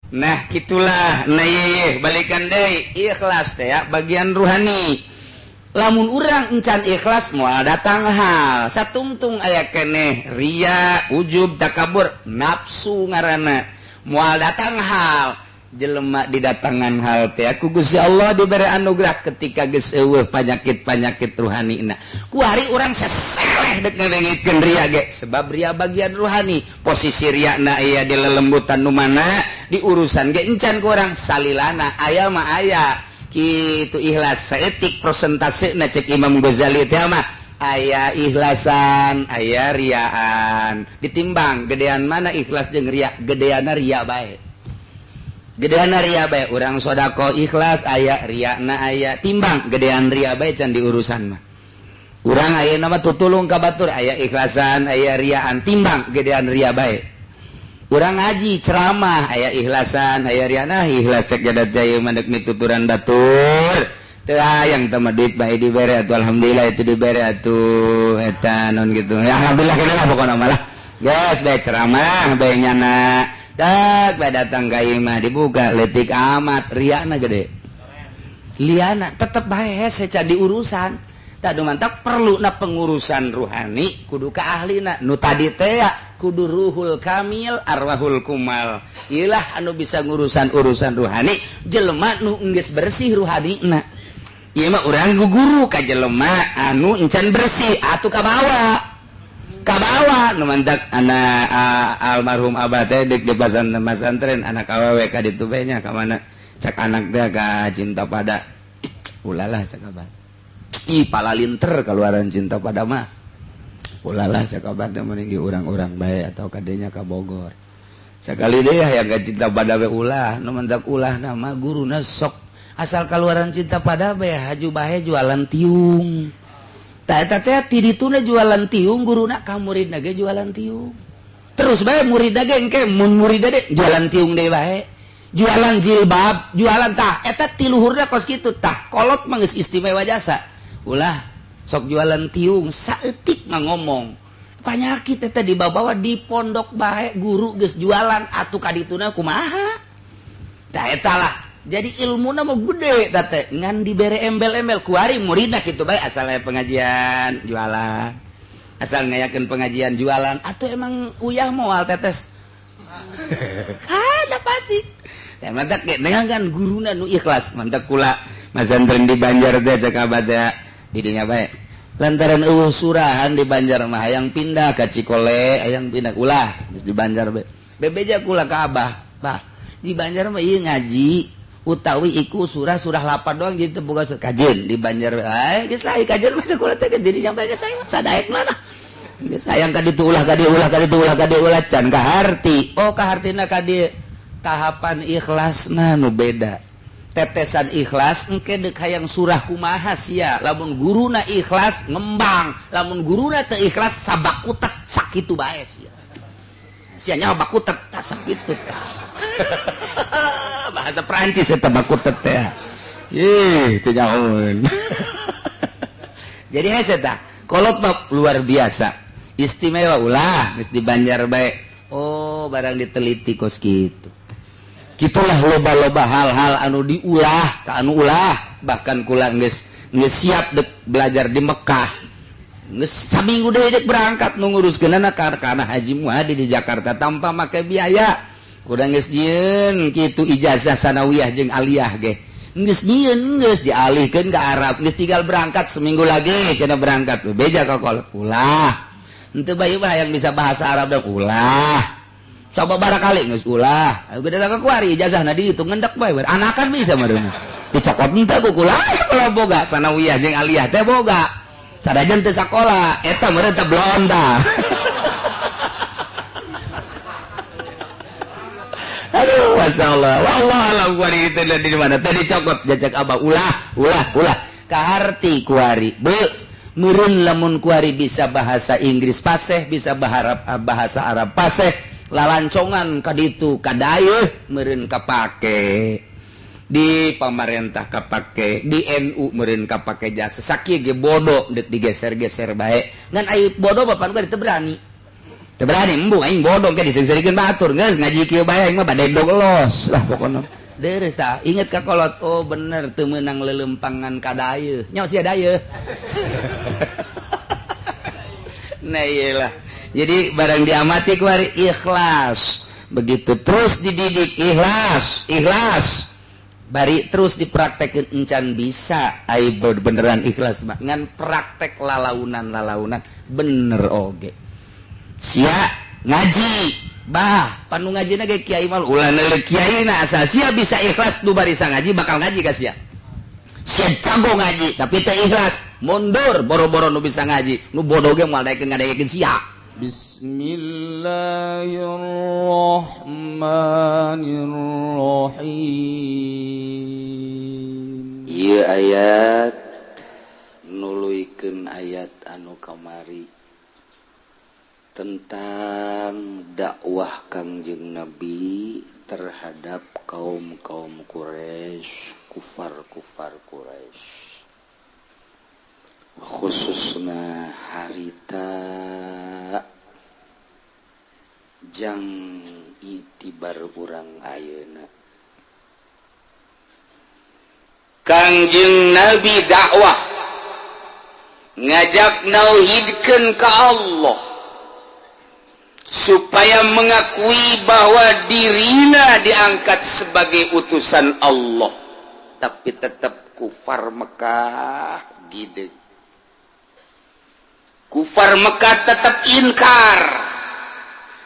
Nah gitulah balikan deh ikhlas teh ya bagian ruhani lamun urang encan ikhlas moal datang hal satungtung aya keneh ria ujub takabur nafsu ngaranna moal datang hal jelema didatangan hal teh ku Gusti Allah diberi anugerah ketika geus eueuh panyakit ruhanina ku ari urang saseleh dek ngarengitkeun ria ge sebab ria bagian ruhani posisi riana aya di lelembutan nu mana di urusan ge encan ku urang salilana aya mah aya kitu ikhlas saeutik prosentasena cek Imam Ghazali teh mah aya ikhlasan aya riaan ditimbang gedean mana ikhlas jeung ria gedeana ria bae gedeana ria bae urang sodako ikhlas aya riana aya timbang gedean ria bae can di urusan mah urang aya nama tutulung ka batur aya ikhlasan aya riaan timbang gedean ria bae urang ngaji ceramah aya ikhlasan aya riana ikhlas cek jadat jaya mandek mituturan batur teu hayang teh mah duit bae dibere atuh alhamdulillah itu dibere atuh eta non gitu ya alhamdulillah kena lah pokona malah geus bae ceramah bae nyana dak datang ka imah dibuka letik amat riana gede liana tetep bae hese di urusan tak mantap perlu na pengurusan ruhani kudu ka ahlina nu tadi teh kudu ruhul kamil arwahul kumal ilah anu bisa ngurusan urusan ruhani jelema nu geus bersih ruhanina ieu mah urang guguru ka jelema anu encan bersih atuh ka bawah nu mantak anak almarhum abah teh dek di pesantren anak awewe ka ditu bae nya ka mana cak anak teh ka cinta pada ulalah cak abah ih palalinter keluaran cinta pada mah ulalah cak abah teh mending di urang-urang bae atau kadenya ka Bogor sakali deui hayang ka cinta pada we ulah nu mantak ulah nama guruna sok asal keluaran cinta pada bae haju bae jualan tiung tak ti dituna jualan tiung guruna ka muridna ge jualan tiung terus bae muridna ge engke mun muridna de jualan tiung deui bae jualan jilbab jualan tah eta ti luhurna kos kitu tah kolot mah geus istimewa jasa ulah sok jualan tiung saeutik mah ngomong panyakit eta dibawa di pondok bae guru geus jualan atuh ka dituna kumaha tah eta lah jadi ilmu nama gede tate ngan dibere embel-embel kuari muridna kitu bae asal pengajian jualan asal ngayakeun pengajian jualan atuh emang uyah moal tetes ada pasti teh mantap ge dengan guruna nu ikhlas mantap kula masantren di Banjar teh cek abah teh di dinya bae lantaran eueuh surahan di Banjar mah hayang pindah ka Cikole hayang pindah ulah geus di Banjar bae bebeja kula ka abah bah di Banjar mah ieu ngaji utawi iku surah 8 doang gitu boga kajen di Banjar geus lain kajen mah sekolah teh geus jadi sampai ke saya sadaek mana geus sayang ka ditu ulah ka dieu ulah ka ditu ulah ka dieu ulah can ka harti oh ka hartina ka dieu tahapan ikhlasna nu beda tetesan ikhlas engke deuk hayang surah kumaha sia lamun guruna ikhlas ngembang lamun guruna teu ikhlas sabakutek sakitu bae sia nya bakutek tah sakitu tah bahasa Perancis eta bakutet teh teu nyahoeun jadi hese tah kolot mah luar biasa istimewa ulah geus di Banjar bae oh barang diteliti kos kitu kitulah loba-loba hal-hal anu diulah ka anu ulah bahkan kula geus siap dek belajar di Mekah geus saminggu deui dek berangkat nu nguruskeunana kana Haji Muhadi di Jakarta tanpa make biaya kurang geus nyieun kitu ijazah sanawiyah jeung aliyah ge geus nyieun geus dialihkeun ka Arab geus tinggal berangkat seminggu lagi cenah berangkat beja ka kolot ulah henteu bae mah yang bisa bahasa Arab dan ulah coba barakali geus ulah gede ka kuari ijazahna dihitung ngendek bae anakan bisa mah dicokot henteu ku kula kalau boga sanawiyah jeung aliyah teh boga sadajan teu sakola eta meureun teh Belanda aduh masyaallah wallah alam kuari itu di mana tadi cokot jajak abah ulah kaharti kuari meureun lamun kuari bisa bahasa Inggris paseh bisa bahasa Arab paseh lalancongan ka ditu ka daeuh meureun kapake di pamarentah kapake di NU meureun kapake jasa sakieu ge bodoh deuk digeser-geser bae ngan aya bodoh bapan kuari teu berani berani embung aing bodong ke diseri-serikeun batur geus ngaji kieu bae aing mah bade doglos lah pokona deres tah inget ka kolot oh bener teu meunang lelempangan ka dayeuh nya sia dayeuh nah iyalah jadi barang diamati ku ari ikhlas begitu terus dididik ikhlas bari terus dipraktekeun encan bisa ai beneran ikhlas mah ngan praktek lalaunan bener oge sia ngaji bah panu ngajina ge kiai mah ulah neuleuh kiaina asal sia bisa ikhlas nu barisa ngaji bakal ngaji ka sia jago ngaji tapi teu ikhlas mundur boro-boro nu bisa ngaji nu bodoh ge moal ngadegekeun sia Bismillahirrahmanirrahim. Ieu ayat nuluykeun ayat anu kamari tentang dakwah Kangjeng Nabi terhadap kaum Quraisy, kufar Quraisy. Khususna harita jang itibar urang ayeuna Kangjeng Nabi dakwah ngajak nauhidkeun ka Allah supaya mengakui bahwa dirinya diangkat sebagai utusan Allah tapi tetap kufar Mekah gide kufar Mekah tetap inkar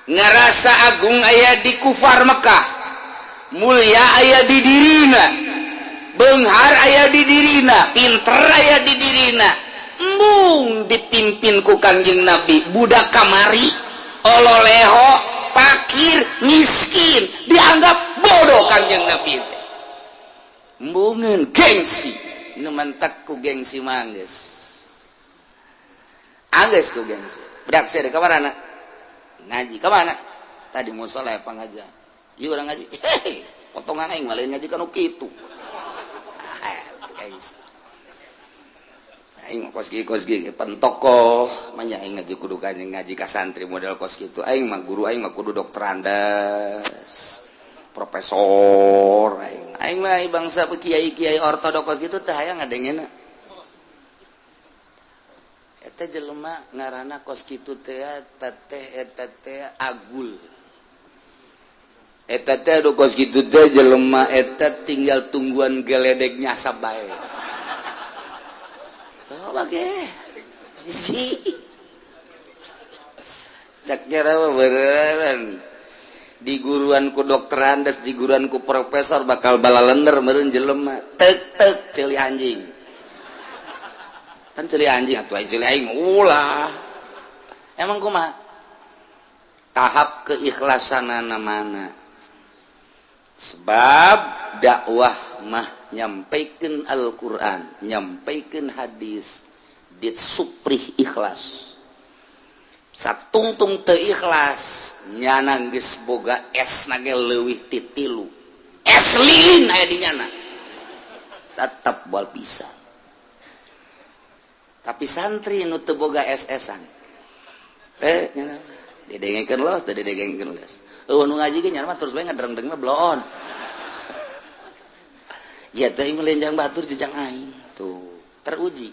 ngerasa agung aya di kufar Mekah mulia aya di dirina beunghar aya di dirina pinter aya di dirina embung dipimpin ku Kangjeng Nabi budak kamari ololeho pakir miskin dianggap bodoh Kangjeng Nabi teh embungeun gengsi nu mentek ku gengsi manggeus Angges ku gengsi. Budak saya ke mana? Ngaji ke mana? Tadi musola pangajian. Ieu urang ngaji. Hei, potongan aing mah lain ngaji kana kitu. Gengsi. Aing kos gigi pentokoh manya aing ngaji kudu ngaji ka santri model kos kitu. Aing mah guru aing mah kudu dokter andas. Profesor aing mah bangsa kiai-kiai ortodoks kitu teh hayang ngadengeuna. Eta jelema ngaranna kos kitu teh eta teh agul. Eta teh adu kos kitu teh jelema eta tinggal tungguan geledegnya sabae. Coba ge. Si. Cak kira beneran. Di guruan ku dokter andes, di guruan ku profesor bakal balalender meureun jelema. Teuk ceuli anjing. Kan celi anjing atuh celi aing ulah emang kumaha tahap keikhlasanana mana sebab dakwah mah nyampaikeun Al-Qur'an nyampaikeun hadis dit suprih ikhlas satungtung teu ikhlas nyana geus boga esna ge leuwih ti 3 es lilin aya di nyana tetep moal bisa tapi santri nu teu boga es-esan nyana didengekeun los teu didengekeun los nu ngaji ge nyana mah terus bae ngadreng-dreng bloon ya teh melenjang batur jejang aing tuh teruji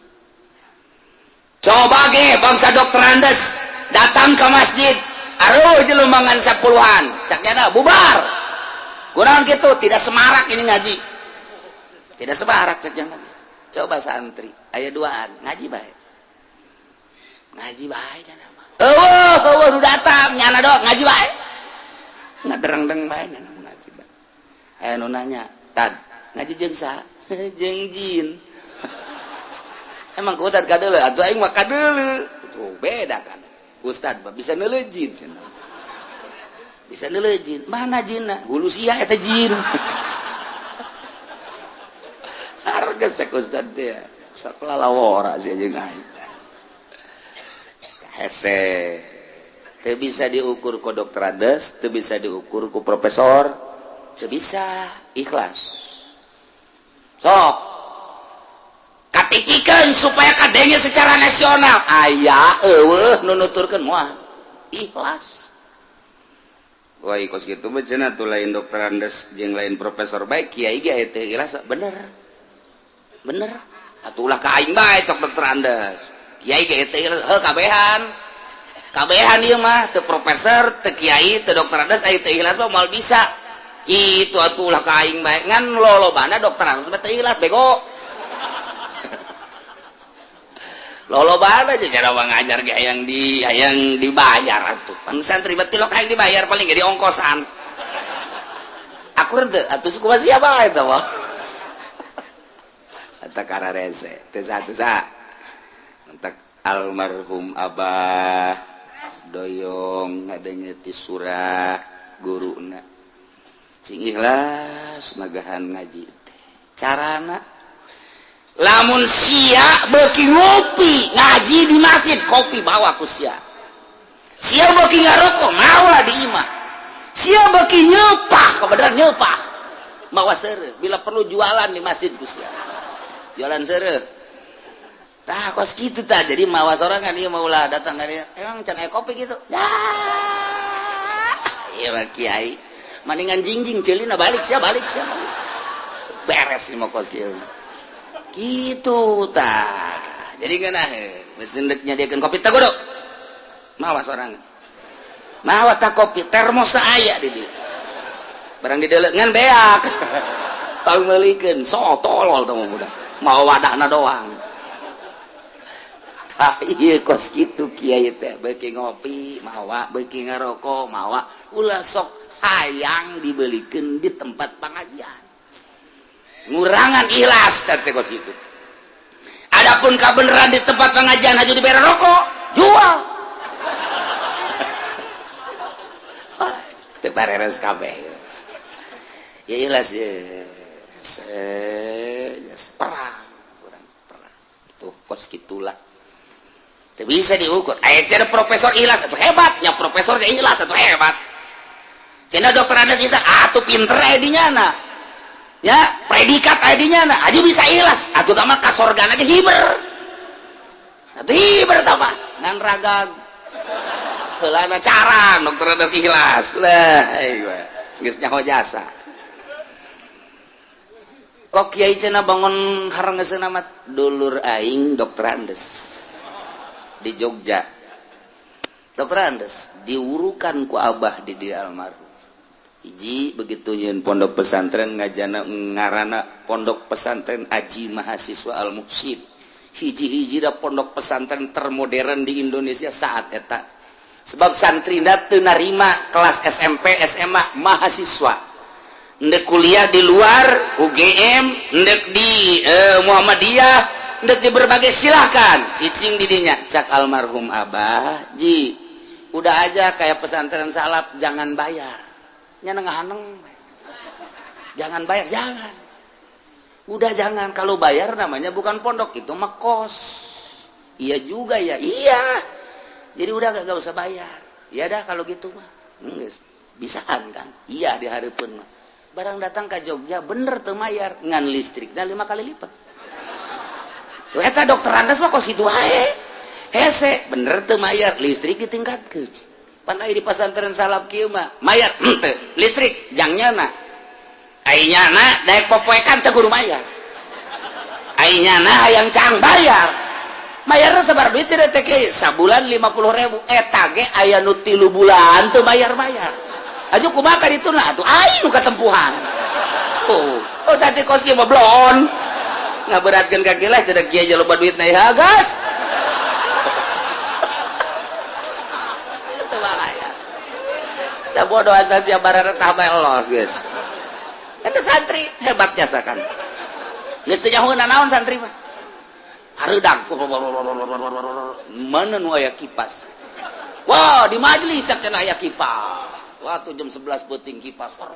coba ge bangsa dokter andes datang ke masjid aruh jelumbangan 10-an cak nyana bubar kurang gitu tidak semarak ini ngaji tidak semarak cak nyana coba santri aya 2an ngaji bae nyana mah eueuh nu datang nyana dok ngaji bae ngadereng-dereng bae nyana ngaji bae aya nu nanya tad ngaji jeung sa jeung jin emang ku ustad kadeuleu atuh aing mah kadeuleu tuh beda kan ustad mah bisa neuleuh jin cenah bisa neuleuh jin mana jinna hulu sia eta jin harga sek ustad teh sakola lawora sia jeung aing hese teu bisa diukur ku dokter andes teu bisa diukur ku profesor teu bisa ikhlas sok katipikeun supaya kadenge secara nasional aya eueuh nu nuturkeun moal ikhlas. Wah kos gitu becenah tuh lain dokter Andes jeung lain profesor baik kiai ge teh ikhlas bener atulah ka aing bae cok dokter Andes kiai ge teh heuh kabehan ieu mah teu profesor teu kiai teu dokter Andes aya teu ikhlas mah moal bisa kitu atulah ka aing bae ngan lolobana dokter Andes teu ikhlas bego lolobana aja cara ngajar ge hayang dibayar atuh pan santri beti lo hayang dibayar paling ge di ongkosan akur teu atuh kumaha siapa eta mah eta kararese teu satu sa entek almarhum Abah Doyong ngadenge ti surah guruna cing ikhlas magahan ngaji teh carana lamun sia beuki ngopi ngaji di masjid kopi bawa ku sia beuki ngarokok mawa di imah sia beuki nyepah kebenaran nyepah mawa seureuh bila perlu jualan di masjid ku sia jualan seureuh tah kos kitu tah jadi mawa sorangan ieu maulah datang dari emang can aya kopi gitu ieu mah kiai maningan jingjing ceulina balik sia beres mah kos kieu gitu tak jadi kena mesendeknya dia kan kopi tagodok mawa seorang mawa tak kopi termos aya di dia barang didelek ngan beak pangelikeun so tolol teh mudah mau wadahna doang tah ieu kos kitu kiai teh beuki ngopi mawa beuki ngarokok mawa ulah sok hayang dibelikeun di tempat pengajian ngurangan ikhlas teh kos itu. Adapun kabeneran di tempat pengajian haju dibere rokok, jual. Teu bareres kabeh. Ya ikhlas ya. Perang. Tuh kos kitulah. Teu bisa diukur. Aya cenah profesor ikhlas atuh hebat, nya profesor ge ikhlas atuh hebat. Cenah dokter Andes bisa atuh pinter aya di nyana. Ya predikat adinya nah aja bisa ikhlas atuh tama ka sorga ge hiber atuh hiber tah mah ngan ragag heulana carang dokter Andes ikhlas lah geus nyaho jasa kok kiai cenah bangun harangeusna mah dulur aing dokter Andes di Jogja dokter Andes diurukan ku abah di almarhum hiji begitu nyeun pondok pesantren ngajana ngarana pondok pesantren Aji Mahasiswa Al Muhsin hiji-hiji da pondok pesantren termodern di Indonesia saat eta sebab santrina teu narima kelas SMP SMA mahasiswa ndek kuliah di luar UGM ndek di Muhammadiyah ndek di berbagai silahkan cicing di dinya cak almarhum Abah ji udah aja kayak pesantren salaf jangan bayar nya nengah-neng jangan bayar jangan udah jangan kalau bayar namanya bukan pondok itu mah kos iya juga ya iya jadi udah gak usah bayar ya dah kalau gitu mah bisaan kan iya di hari pun mah barang datang ke Jogja bener teu mayar ngan listrik dan 5 kali lipat tuh eta dokter Andes mah kos itu wae hese bener teu mayar listrik ditingkatkeun pan aya di pesantren salaf kieu mah mayar henteu listrik jangnyana ainyana daek popoekan teu kudu mayar ainyana hayang cang bayar mayarna sabar duit cenah teh kieu sabulan 50.000 eta ge aya nu 3 bulan teu bayar-bayar aju kumaha ka dituna atuh aing nu katempuhan oh sate kos kieu mah blon ngaberatkeun ka kieu lah cenah kieu aja loba duitna ya gas bodoh asal siap barang tambah los guys itu santri hebatnya sakan geus teu nyahoeun naon santri mah hareudag mana nu aya kipas wah di majelis cenah aya kipas wah tuh jam 11 beuting kipas war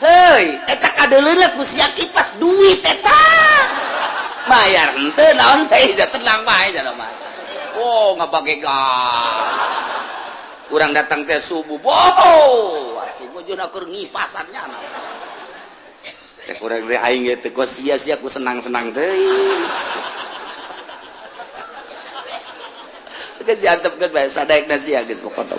heuy eta kadeuleuna ku sia kipas duit eta bayar henteu naon teh tenang bae cenah mah oh ngabage gas urang datang teh subuh boh asih mujuna keur ngipasannya cek urang teh aing ge teu kos sia-sia ku senang-senang teh diantepkeun bae sadaekna sia gitu pokokna.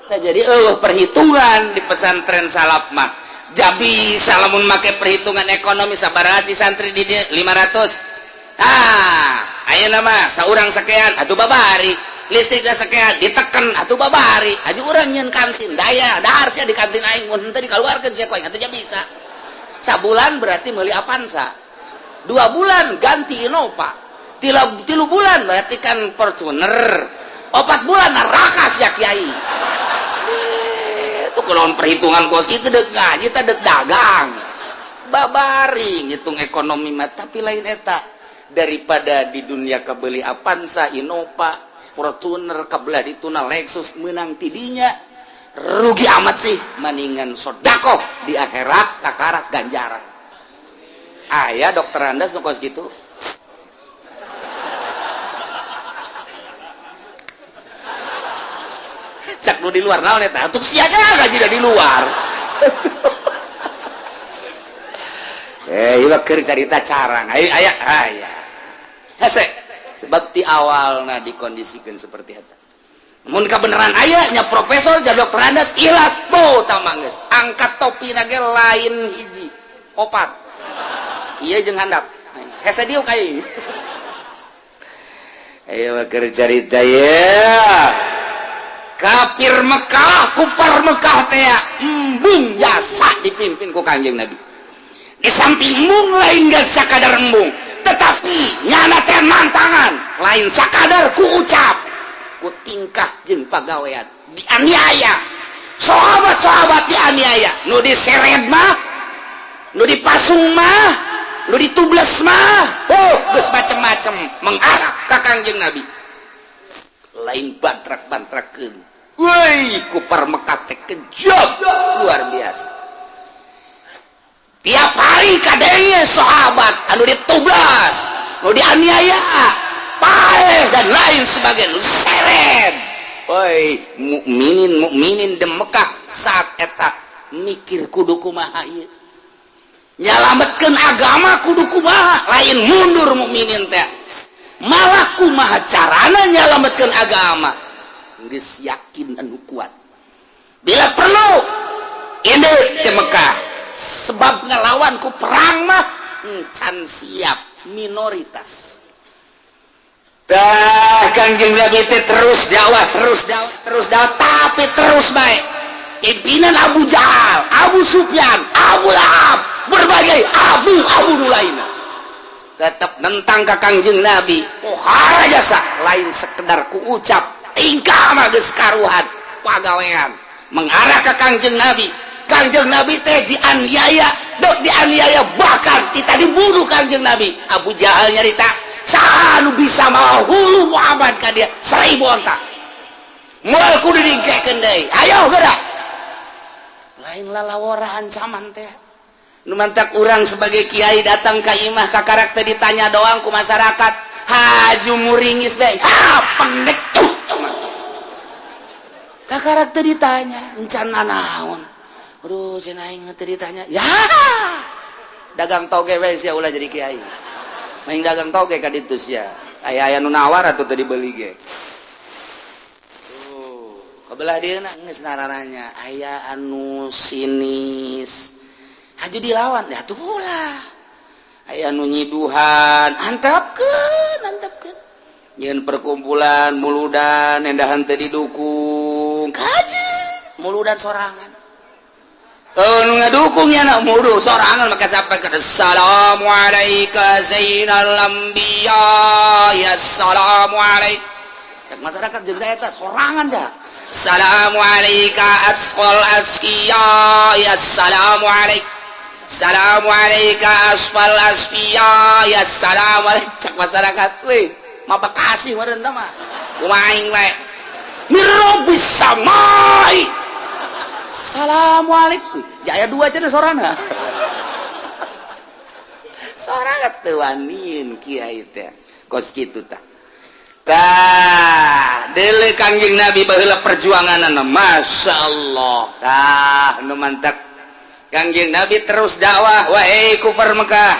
Jadi perhitungan di pesantren salaf mah jadi salamun make perhitungan ekonomi sabaraha si santri di dieu 500. Ayeuna mah saurang sakean atuh babari. Listrikna sakean diteken atuh babari. Aju urang nyeun kantin daya dahar sia di kantin aing mun teu dikaluarkeun sia koe atuh bisa. Sabulan berarti meuli Avanza. 2 bulan ganti Innova. 3 bulan berarti kan Fortuner. 4 bulan neraka sia kiai. Itu kalau perhitungan kos itu dek ngaji kita dek dagang babari ngitung ekonomi mah tapi lain eta daripada di dunia kabeli Avanza Innova Fortuner kabelah dituna Lexus menang tidinya rugi amat sih mendingan sodakoh di akhirat kakarak ganjaran aya dokter Andas nu kos gitu. Cak nu di luar naon eta atuh sia gaji da di luar. Ieu keur carita carang aya hese sebab ti awalna dikondisikeun seperti eta. Mun kabeneran aya nya profesor ja dokter Andas ikhlas bo tamang geus angkat topina ge lain hiji 4 ieu jeung handap hese dieu kae. Ayo keur carita ya. Kafir Mekah, kupar Mekah teh embung jasa dipimpin ku Kanjeng Nabi. Di samping embung lain geus sakadar embung, tetapi nyana teh mantangan, lain sakadar ku ucap, ku tingkah jeung pagawean dianiaya. Sahabat-sahabat dianiaya, nu diseret mah, nu dipasung mah, nu ditubles mah, geus macem-macem mengarah ka Kanjeng Nabi. Lain bantrak-bantrakeun. Woi, kupar Mekah teh kejam luar biasa. Tiap hari kadenge sahabat anu ditublas, anu dianiaya, paeh dan lain sebagainya, nu seret. Woi, mukminin di Mekah saat eta mikir kudu kumaha ieu. Nyalametkeun agama kudu kumaha, lain mundur mukminin teh. Malah kumaha carana nyalametkeun agama. Geus yakin anu kuat. Bila perlu induk ke Mekah sebab ngelawan ku perang mah encan siap minoritas. Kanjeng Nabi teh terus dakwah tapi terus baik. Pimpinan Abu Jahal, Abu Sufyan, Abu Lahab, berbagai abu nu lainna. Tetap nentang ka Kanjeng Nabi. Pohara jasa lain sekedar ku ucap tingkah mah geus karuhan pagawean mengarah ke Kanjeng Nabi. Kanjeng Nabi teh dianiaya, bahkan kita dibunuh Kanjeng Nabi. Abu Jahal nyarita saha nu bisa mawa hulu Muhammad ka dia 1000 onta. Moal kudu digikeun deui. Ayo gerak. Lain lalawara ancaman teh. Nu mantak urang sebagai kiai datang ka imah ka karakter ditanya doang ku masyarakat. Haju muringis bae. Pengecut. Ka karakter ditanya, encan naon. Aduh, cenah aing teh ditanya. Ya. Dagang toge we sia ulah jadi kiai. Main dagang toge ka ditu sia. Aya nu nawar atuh teu dibeli ge. Tuh, kabelah dieuna geus narananya. Aya anu sinis. Haju dilawan, ya tuh ulah. Aya nu nyiduhan, antepkeun. Nyeun perkumpulan muludan endahan teu didukung. Kajen muludan sorangan. Nu ngadukung nya na mudu sorangan maka sampai ke assalamu alayka zainal anbiya ya assalamu alayk. Cek masyarakat jeung saya teh sorangan ja. Assalamu alayka asqal asqiya ya assalamu alayk. Assalamu alayka asfal asfiya ya assalamu alayk. Cek masyarakat weh mapa kasih meureun tah mah kumaha aing we mirobis samai assalamualaikum jaya 2 cenah sorana sorangan teu waniin kiai teh kos kitu tah deuleu Kanjeng Nabi baheula perjuanganna masyaallah tah nu mantap Kanjeng Nabi terus dakwah wahai kufar Mekah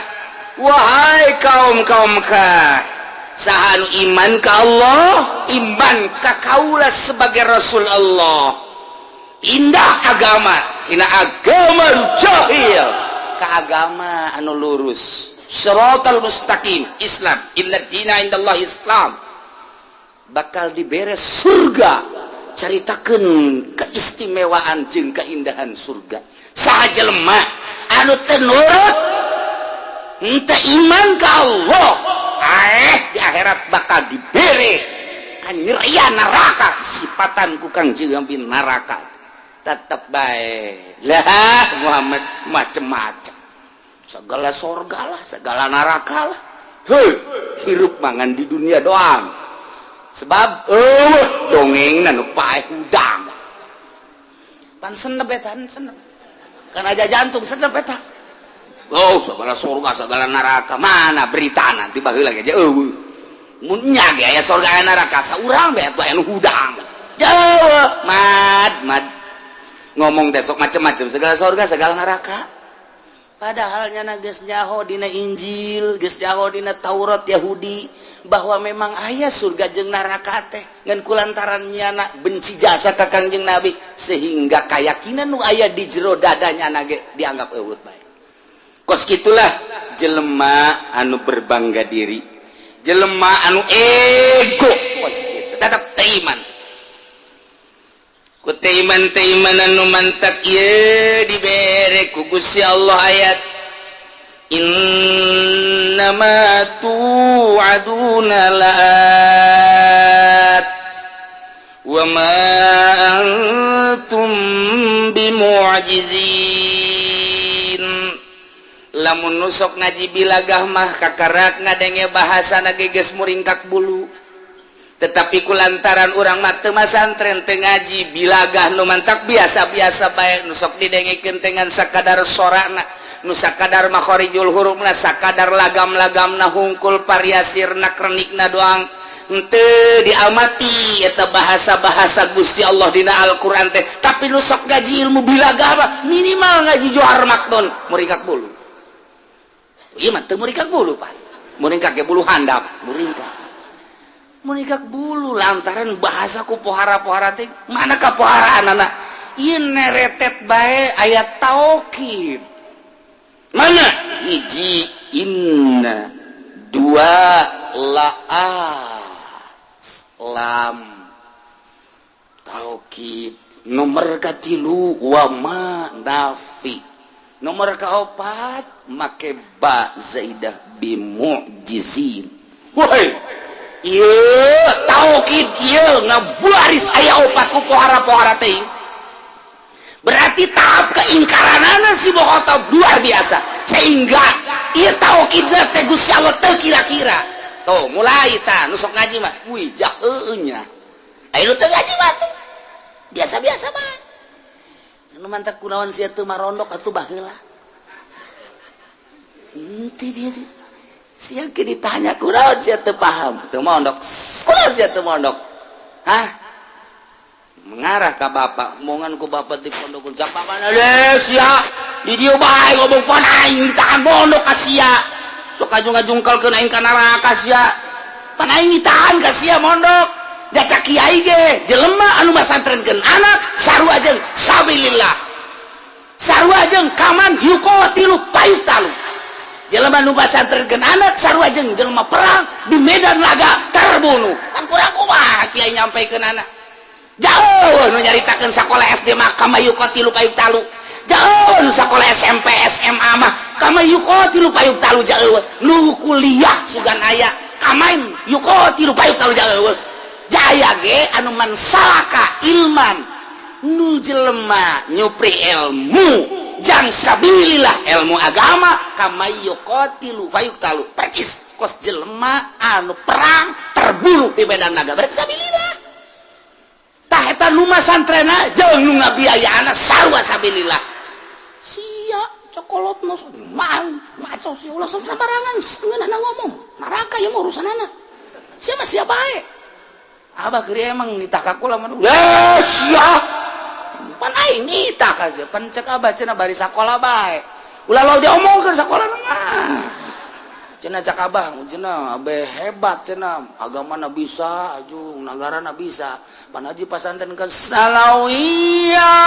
wahai kaum Mekah sahanu iman ka Allah, iman ka kaula sebagai Rasul Allah. Indah agama, tina agama jahil ka agama anu lurus. Shiratal mustaqim, Islam. Inna dina indallahi Islam. Bakal diberes surga. Caritakeun keistimewaan jeung keindahan surga. Saha jelema anu teu nurut henteu iman ka Allah, di akhirat bakal dibere ka nyerian neraka sifatan ku Kang Jilambin neraka. Tetep bae lah Muhammad macem-macem, segala sorga lah, segala neraka lah. Heuh, hirup mangan di dunia doang. Sebab dongeng nu paeh hudang. Pan senep eta, senep. Kan aja jantung senep eta. Oh, segala surga, segala neraka. Mana berita nanti baheula ge eueuh. Mun nya ge aya surga aya neraka, saurang bae atuh anu hudang. Jauh, mad. Ngomong teh sok macem-macem segala surga, segala neraka. Padahal nya geus nyaho dina Injil, geus nyaho dina Taurat Yahudi bahwa memang aya surga jeung neraka teh ngan kulantaran nyana benci jasa ka Kangjeng Nabi sehingga keyakinan nu aya di jero dadanya ge dianggap eueuh bae. Kos gitulah jelema anu berbangga diri, jelema anu ego, kos gitu tetap teiman. Ku teiman anu mantak ieu dibere ku Gusti Allah ayat innama tu'aduna la'at wa ma antum bimu'jizin. Lamun nusok ngaji bilagah mah kakarak ngadenge bahasana geges muringkak bulu, tetapi kulantaran urang mah teu masantren teu ngaji bilagah nu mantak biasa-biasa bae nusok didengekeun dengan sakadar sorana, nu sakadar makhorijul hurufna, sakadar lagam-lagamna hungkul variasirna krenikna doang henteu diamati eta bahasa-bahasa Gusti Allah dina Al-Qur'an teh. Tapi nu sok ngaji ilmu bilagah mah minimal ngaji Johar Makdon muringkak bulu. Ieu mah teu muringkak bulu, Pak. Muringkak ge bulu handap, muringkak bulu lantaran bahasa ku pohara-pohara teh mana ka poharaanana ieu neretet bae ayat taukid. Mana? Hiji inna, dua la'at, lam taukid, nomor katilu wa ma nafi, nomor kaopat make ba zaidah bimu'jizin. Woi, ieu taukid ieu ngabuaris aya opat ku pohara-pohara teh. Berarti tahap keingkaranana si bohotob luar biasa sehingga ieu taukidna teh Gusti Allah teu kira-kira. Tuh mulai tah nu sok ngaji mah wih jaheuh nya. Aya nu teu ngaji mah tuh biasa-biasa mah. Nu mantak kunaon sia teu marondok atuh baheula. Henteu dia sia ke ditanya kunaon sia teu paham. Teu mondok. Kunaon sia teu mondok? Hah? Mengarah ke bapak, omongan ku bapak di pondok siapa mana deh sia di dia bae ngomong pon aing ditahan pondok ka sia sok ajung-ajungkel ke aing ka neraka sia pan aing ditahan ka sia mondok daca kiai ge jelema anu masantrenkeun anak sarua jeung sabilillah sarua jeung kaman yuqatilu payutalu jelema anu masantrenkeun anak sarua jeung jelema perang di medan laga terbunuh kan kurang kumaha kiai nyampaikeun anak. Jauh nu nyaritakeun sakola SD mah kama yuqatilu payutalu. Jauh nu sakola SMP SMA mah kama yuqatilu payutalu jauh. Nu kuliah sugan aya kamain yuqatilu payutalu jauh. Jaya ge anu man salaka ilman nu jelema nyupri ilmu jang sabilillah ilmu agama kama yuqatilu payutalu percis kos jelema anu perang terbunuh di medan naga berarti sabilillah. Tah eta nu masantrena jeung nu ngabiayaana sarua sabilillah. Sia cokolotna mang maco si ulah sabarangan ngeunana ngomong. Neraka ieu mah urusanana. Sia mah sia bae. Abah keur emang nitah ka kula mah. Sia. Pan aing nitah ka sia, pan cek abah cenah bari sakola bae. Ulah lo diomongkeun sakola mah. cenah cak abah cenah abe hebat cenah agama na bisa ajung negara na bisa pan haji pasantren kan salawiyah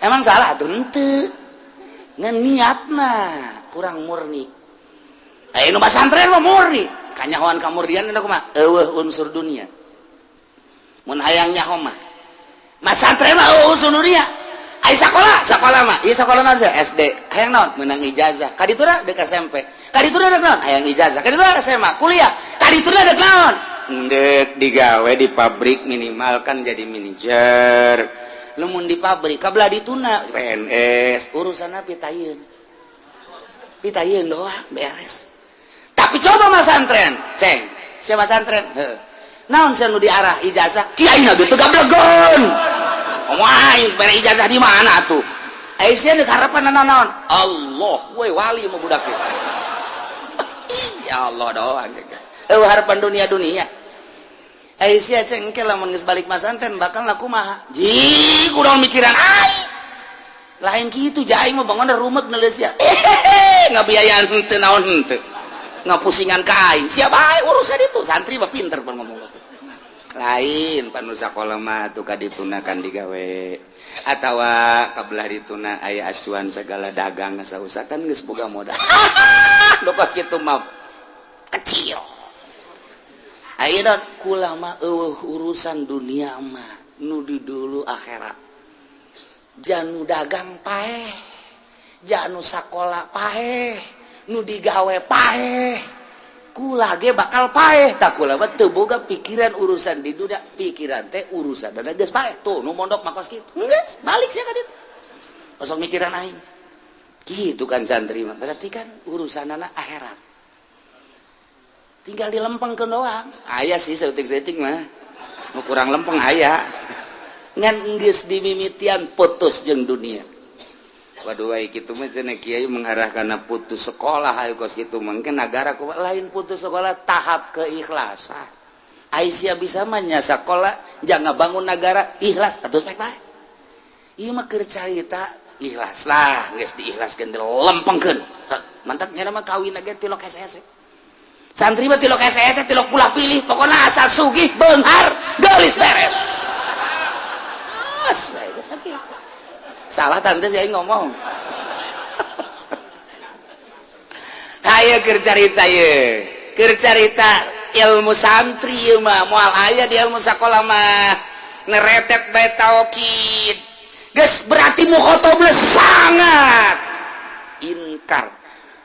emang salah tuh henteu ngan niatna kurang murni aya nu pasantren mah murni kanyahoan kamurdian eta kumaha eueuh unsur dunia mun hayang nyaho mah pasantren mah eueuh unsur dunia ai sekolah mah ieu sekolah naon SD hayang naon meunang ijazah kaditura deuk SMP kaditura deuk naon hayang ijazah kaditura SMA kuliah kaditura deuk naon deuk digawe di pabrik minimal kan jadi manajer lamun di pabrik kablah dituna PNS urusana pitayeun doang beres tapi coba masantren ceng sia masantren heuh naon sia nu diarah ijazah kiaina ge teu gablegon main bere ijazah di mana tuh Aisyah di harapan naon Allah we wali mah budak ieu ya Allah doang harapan dunia Aisyah cengkel lamun geus balik masantren bakal kumaha ji kunaon mikiran ai lain kitu jaing mah bangun rumek neuleus ya ngabiayaan henteu naon henteu ngapusingan ka aing siapa aing urusan itu santri mah pinter pun ngomong lain panu sakola mah tuh kaditunakan digawe atawa kabelah dituna aya acuan segala dagang sausakan geus boga modal lu pas kitu mah kecil ayeuna kula mah eueuh urusan dunia mah nu di dulu akhirat janu dagang paeh janu sakola paeh nu digawe paeh kula ge bakal paeh tak kula mah teu boga pikiran urusan di dunia pikiran teh urusan dan geus paeh tuh nu mondok makos kitu geus balik sia ka ditu osok mikiran aing kitu kan santri mah berarti kan urusanana akhirat tinggal dilempengkeun doang aya sih seutik-seutik mah nu kurang lempeng aya ngan geus dimimitian putus jeung dunia waduh ai kitu mah cenah kiai mengarah kana putus sekolah hayu kos kitu mungkin negara ku lain putus sekolah tahap keikhlasan Aisyah bisa mah nya sakola jangan bangun negara ikhlas atuh baik-baik ieu mah keur carita ikhlas lah geus diikhlaskeun dilempengkeun mantap nya mah kawin ge tilok hese-hese santri mah tilok hese-hese tilok pulah pilih pokona asal sugih beunghar geulis beres bae sakitu salah tante saya ngomong kayak kercarita ilmu santri mah moal aya di ilmu sakola mah neretet bae taukid geus berarti mukhotob sangat inkar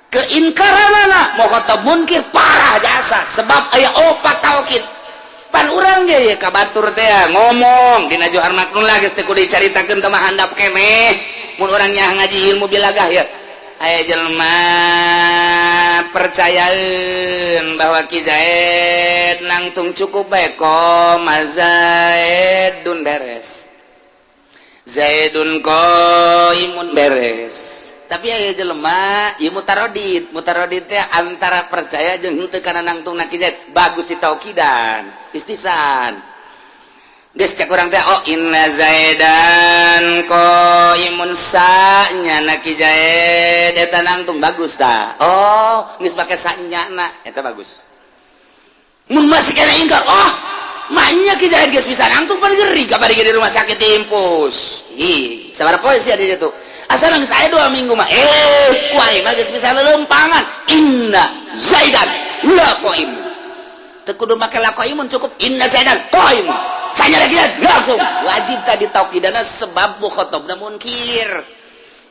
keinkaranana mukhotob munkir parah jasa sebab aya opat taukid pan urang ge ka batur teh ngomong dina Johar Maknun lah geus teh kudu dicaritakeun teh mah handap keneh mun urang nya ngaji ilmu bilagah ya aya jelema percayaeun bahwa Ki Zaid nangtung cukup bae ko Zaidun beres Zaidun qaimun beres tapi aya jelema ieu mutaradid teh antara percaya jeung henteu kana nangtung Ki Zaid bagus ditaukidan istihsan geus cek urang teh oh inna Zaidan qaimun sa'nya Ki Zaid eta nangtung bagus tah oh geus pake sa'nyana eta bagus mun masih kena ingkar oh maknya Ki Zaid geus bisa nangtung pan geri kabari di rumah sakit impus ih sabaraha poe sia di ditu asal geus aya 2 minggu mah ku aing mah geus bisa leulempangan inna Zaidan la qaimun teu kudu make la qaimun cukup inna Zaidan qaimun sanya lagi langsung wajib tadi taukidana sebab mukhatabna munkir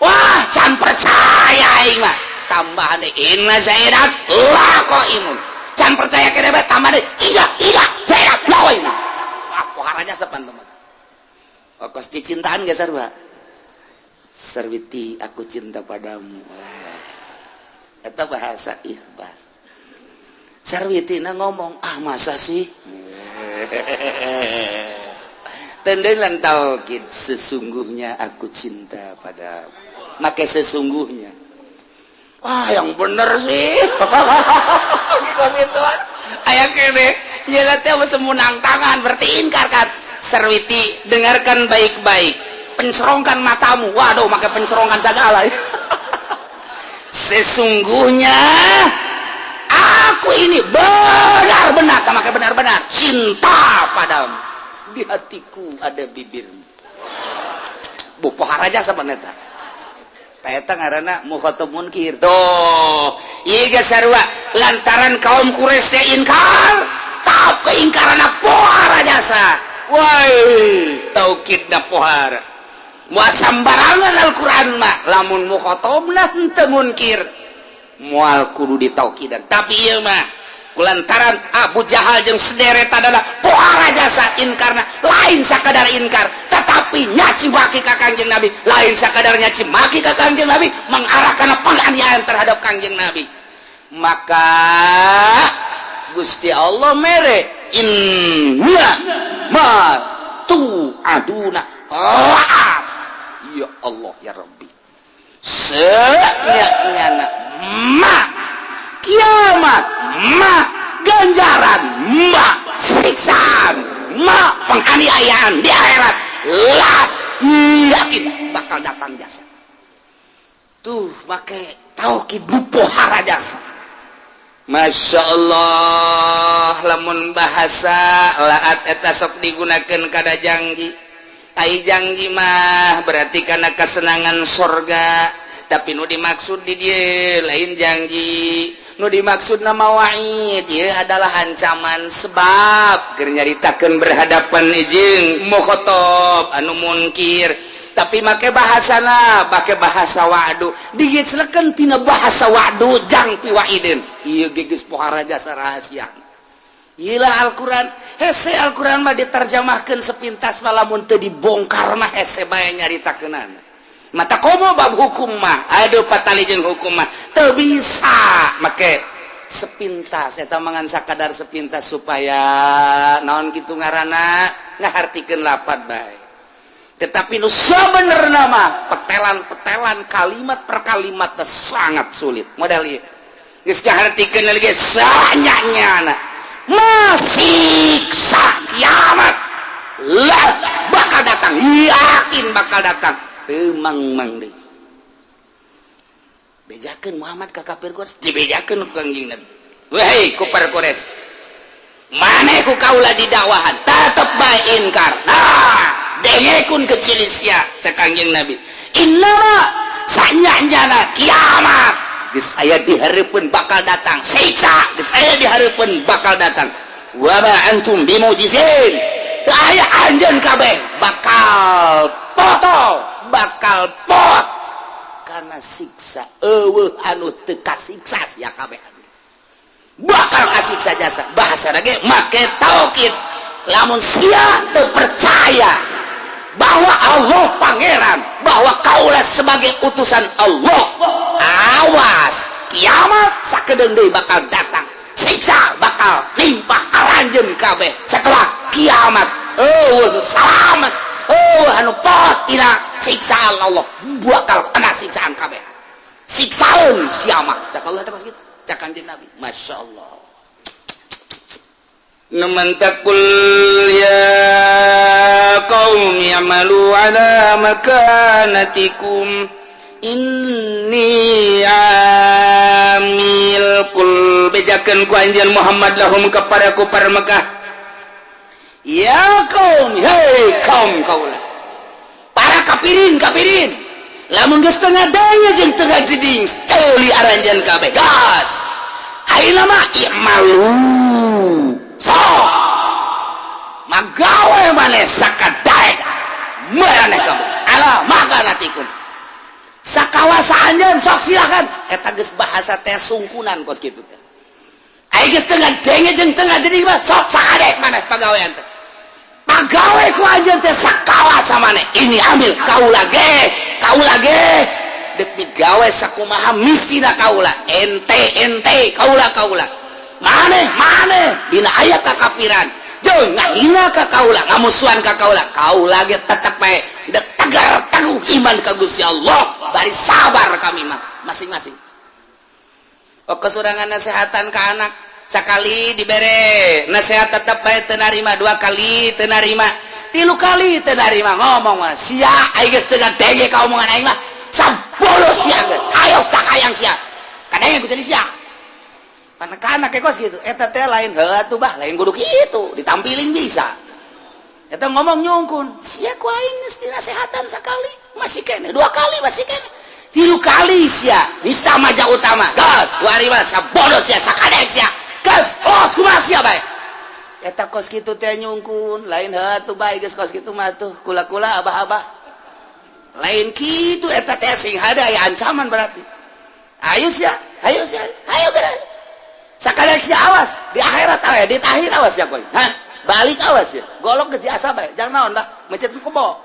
wah can percaya aing mah tambahan deui inna Zaidan la qaimun can percaya kene bae tambah deui iya Zaidan la qaimun wah poharaja sapan teman kos cintaan geus sarua Sarwiti aku cinta padamu eta bahasa ikhbar Sarwiti na ngomong masa sih tendelan taukid sesungguhnya aku cinta padamu make sesungguhnya yang bener sih kos itu aya kene nyela teh semunang tangan berarti ingkar kan Sarwiti dengarkan baik-baik pencerongkan matamu waduh make pencerongkan segala sesungguhnya aku ini benar-benar cinta padamu. Di hatiku ada bibirmu. Bu pohara jasa paneta. Eta ngaranna mukhatab munkir. Tuh, ieu ge sarua lantaran kaum Quraisy teh inkar, tahap keingkaranna pohara jasa. Woi, taukidna pohara. Moal sambarangan Al-Qur'an mah lamun mukhatabna henteu munkir. Moal kudu ditaukidan. Tapi ieu mah kulantaran Abu Jahal jeung sederet adalah pohara jasa inkarna lain sakadar inkar, tetapi nyaci maki ka Kangjeng Nabi, lain sakadar nyaci maki ka Kangjeng Nabi, mengarahkan penganiayaan terhadap Kangjeng Nabi. Maka Gusti Allah mere inna ma tu aduna la'at. Ya Allah ya Rabbi, senyaknyana ma kiamat, ma ganjaran, ma siksaan, ma penganiayaan di akhirat, lah yakin bakal datang jasa. Tuh make tauhid pohara jasa. Masya Allah, lamun bahasa laat eta sok digunakeun kada janji. Ai janji mah berarti kana kesenangan sorga, tapi nu dimaksud di dieu lain janji. Nu dimaksud nama wa'id ieu adalah ancaman, sebab keur nyaritakeun berhadapan jeung mukhatab anu munkir, tapi make bahasana make bahasa wa'du, digeclekeun tina bahasa wa'du jang pi wa'idin. Ieu geus pohara jasa rahasia. Iyalah Al-Quran, hese Al-Quran mah diterjemahkan sepintas malamun teu dibongkar mah hese bae nyaritakeunana. Mata komo bab hukum mah aduh patali jeung hukum mah teu bisa make sepintas eta mangan sakadar sepintas supaya naon kitu ngaranna ngahartikeun lapad bae. Tetapi nu sabenerna mah petelan-petelan kalimat per kalimat sangat sulit. Modal ieu geus ngahartikeun lagi sanyanyana masiksa kiamat lah bakal datang, yakin bakal datang, temang-mang deh. Bejakeun Muhammad ka kafir Quraisy, dibejakeun ku Kangjeng Nabi. Wahai kufar Quraisy, maneh ku kaula di dakwahan tetep bae inkar. Nah, dengekeun kecil sia cek Kangjeng Nabi. Innama sanyana kiamat geus aya dihareupeun bakal datang, siksa geus aya dihareupeun bakal datang. Wa ma antum bimujizin, teu aya anjeun kabeh bakal potol, bakal pot karena siksa eueuh anu teu kasiksa sia kabeh bakal kasiksa jasa. Bahasa lagi make taukid, lamun sia teu percaya bahwa Allah pangeran, bahwa kaulah sebagai utusan Allah, awas kiamat sakedeung deui bakal datang, siksa bakal limpah aranjeun kabeh setelah kiamat. Selamat anu pot tina siksaan Allah, bakal kena siksaan kabeh, siksaeun sia mah cak Allah terus gitu cak Kanjeng Nabi. Masya Allah. Naman takul ya qaumi amalu ala makanatikum inni amil kul bejakeun ku anjeun Muhammad lahum kepada kufar Mekah. Ya kaum, hei kaum kaulah para kafirin lamun geus teu ngadaya jeung teu ngajiding ceuli aranjeun kabeh gas ayeuna mah i'malu sok magawe maneh sakadaek maneh kamu ala makanatikum sakawasa anjeun sok silakan. Eta geus bahasa teh sungkunan kos kitu teh. Aya geus teu ngadenge jeung teu ngajiding mah sok sakadaek maneh pagawean teh. Pagawe ku anjeun teh sakawasa maneh. Ini ambil kaula ge dek migawe sakumaha misina kaula ente kaula maneh dina aya kakafiran jeung ngahina ka kaula ngamusuhan ka kaula ge tetep bae tegar teguh iman ka Gusti Allah, bari sabar kami mah masing-masing. Kesurangan nasehatan ka anak sakali dibere nasihat tetep bae teu narima, 2 kali teu narima, 3 kali teu narima, ngomong mah sia aya geus teu ngadenge ka omongan aing mah sabolos sia geus ayo cak hayang sia kadang ku jadi siap anak-anak kos gitu eta teh lain heuh bah lain kudu kitu ditampilin bisa eta ngomong nyungkun sia ku aing geus dinasehatan sakali masih kene 2 kali masih kene 3 kali sia nista maja utama gas kuari mah sabodo sia sakadek sia gas los kumaha sia bae eta kos kitu teh nyungkun lain heuh bae geus kos kitu mah tuh kula-kula abah-abah lain kitu eta teh sing hade aya ancaman berarti ayo geus sakadek sia awas di akhirat awe di tahir awas ya koy hah balik awas ya golok geus diasa bae jangan naon dah mencet kebo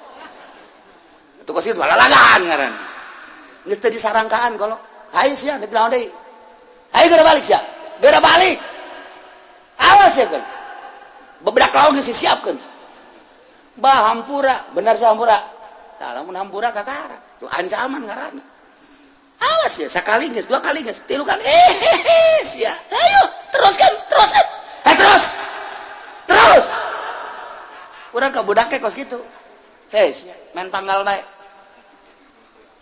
itu kos kitu lalagan ngaran geus teu disarangkaan golok ayo sia beuh naon deui ayo geura balik sia geura balik awas ya koy bebedak lawan geus disiapkeun bah hampura benar sia hampura tah lamun hampura kakara tuh ancaman ngaranna awas ya sekali geus 2 kali geus 3 kali sia ayo teruskan terus urang ka budak kos kitu sia main panggal bae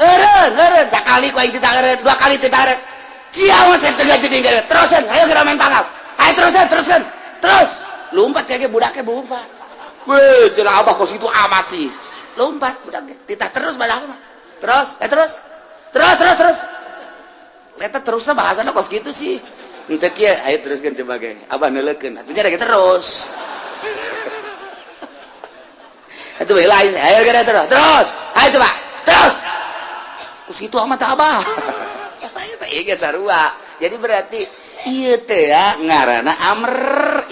eureun sakali ku aing tita eureun 2 kali tita eureun sia mah teu jadi terusan ayo geura main panggal ayo teruskan terus lompat kayak budak ke lompat weh cenah abah kos kitu amat sih lompat budak tita terus badak mah terus eta terusna bahasana kos kitu sih henteu kieu ayo teruskeun coba ge abah neulekeun atuh nya terus atuh bae lain ayo geura terus ayo coba terus kos kitu amat abah eta ieu sarua jadi berarti ieu teh ya ngaranna amr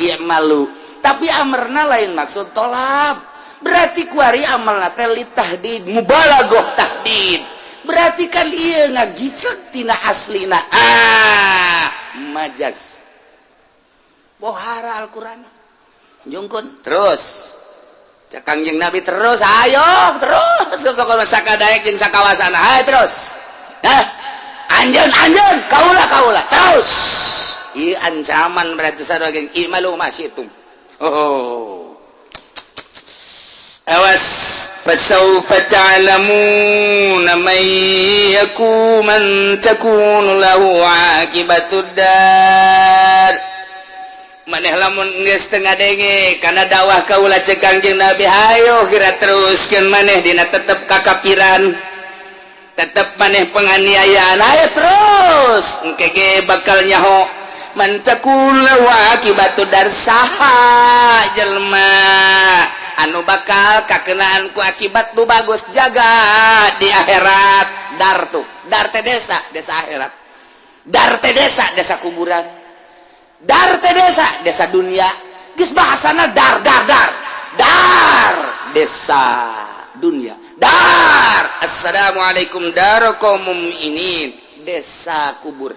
ieu malu tapi amrna lain maksud tolab berarti kuari amalna teh li tahdid mubalaghah tahdid berarti kan ieu ngagisek tina aslina majaz bohara Al-Qur'an jungkun terus Kangjeng Nabi terus ayo terus sok sakadaek jeung sakawasana hayu terus anjeun kaula terus ieu ancaman berarti sarua geng imalu masyitum awas fasawfa ta'lamuna man takunu lahu aqibatud dar maneh lamun geus teu ngadenge kana dakwah kaula cek Kangjeng Nabi hayo kira teruskeun maneh dina tetep kakapiran tetep maneh penganiayaan ayo terus engke ge bakal nyaho man takunu lahu aqibatud dar saha jelema anu bakal kakenaan ku akibat nu bagus jaga di akhirat dar teh desa akhirat dar teh desa kuburan dar teh desa dunia geus bahasana dar desa dunia dar assalamualaikum darakum mukminin desa kubur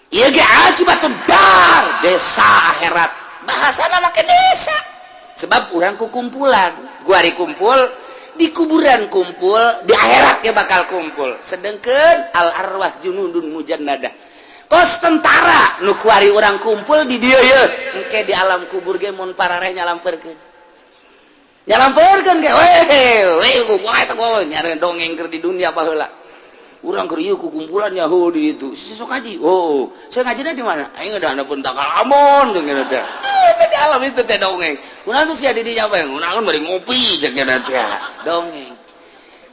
ieu ge akibatud dar desa akhirat bahasana make desa sebab urang kukumpulan guari kumpul di kuburan kumpul di akhirat ge bakal kumpul sedengkeun al arwah junudun mujannadah kos tentara nu kuari urang kumpul di dieu ye engke di alam kubur ge mun parareh nyalampeurkeun ge we kumaha eta gua nyare dongeng keur di dunia baheula urang keur ieu kukumpulan nyaho di itu sok ngaji saya ngajina di mana aing ada pun takal amon dengan teh di alam itu teh dongeng kunaon tuh sia di dinya bae kunaon bari ngopi jeung teh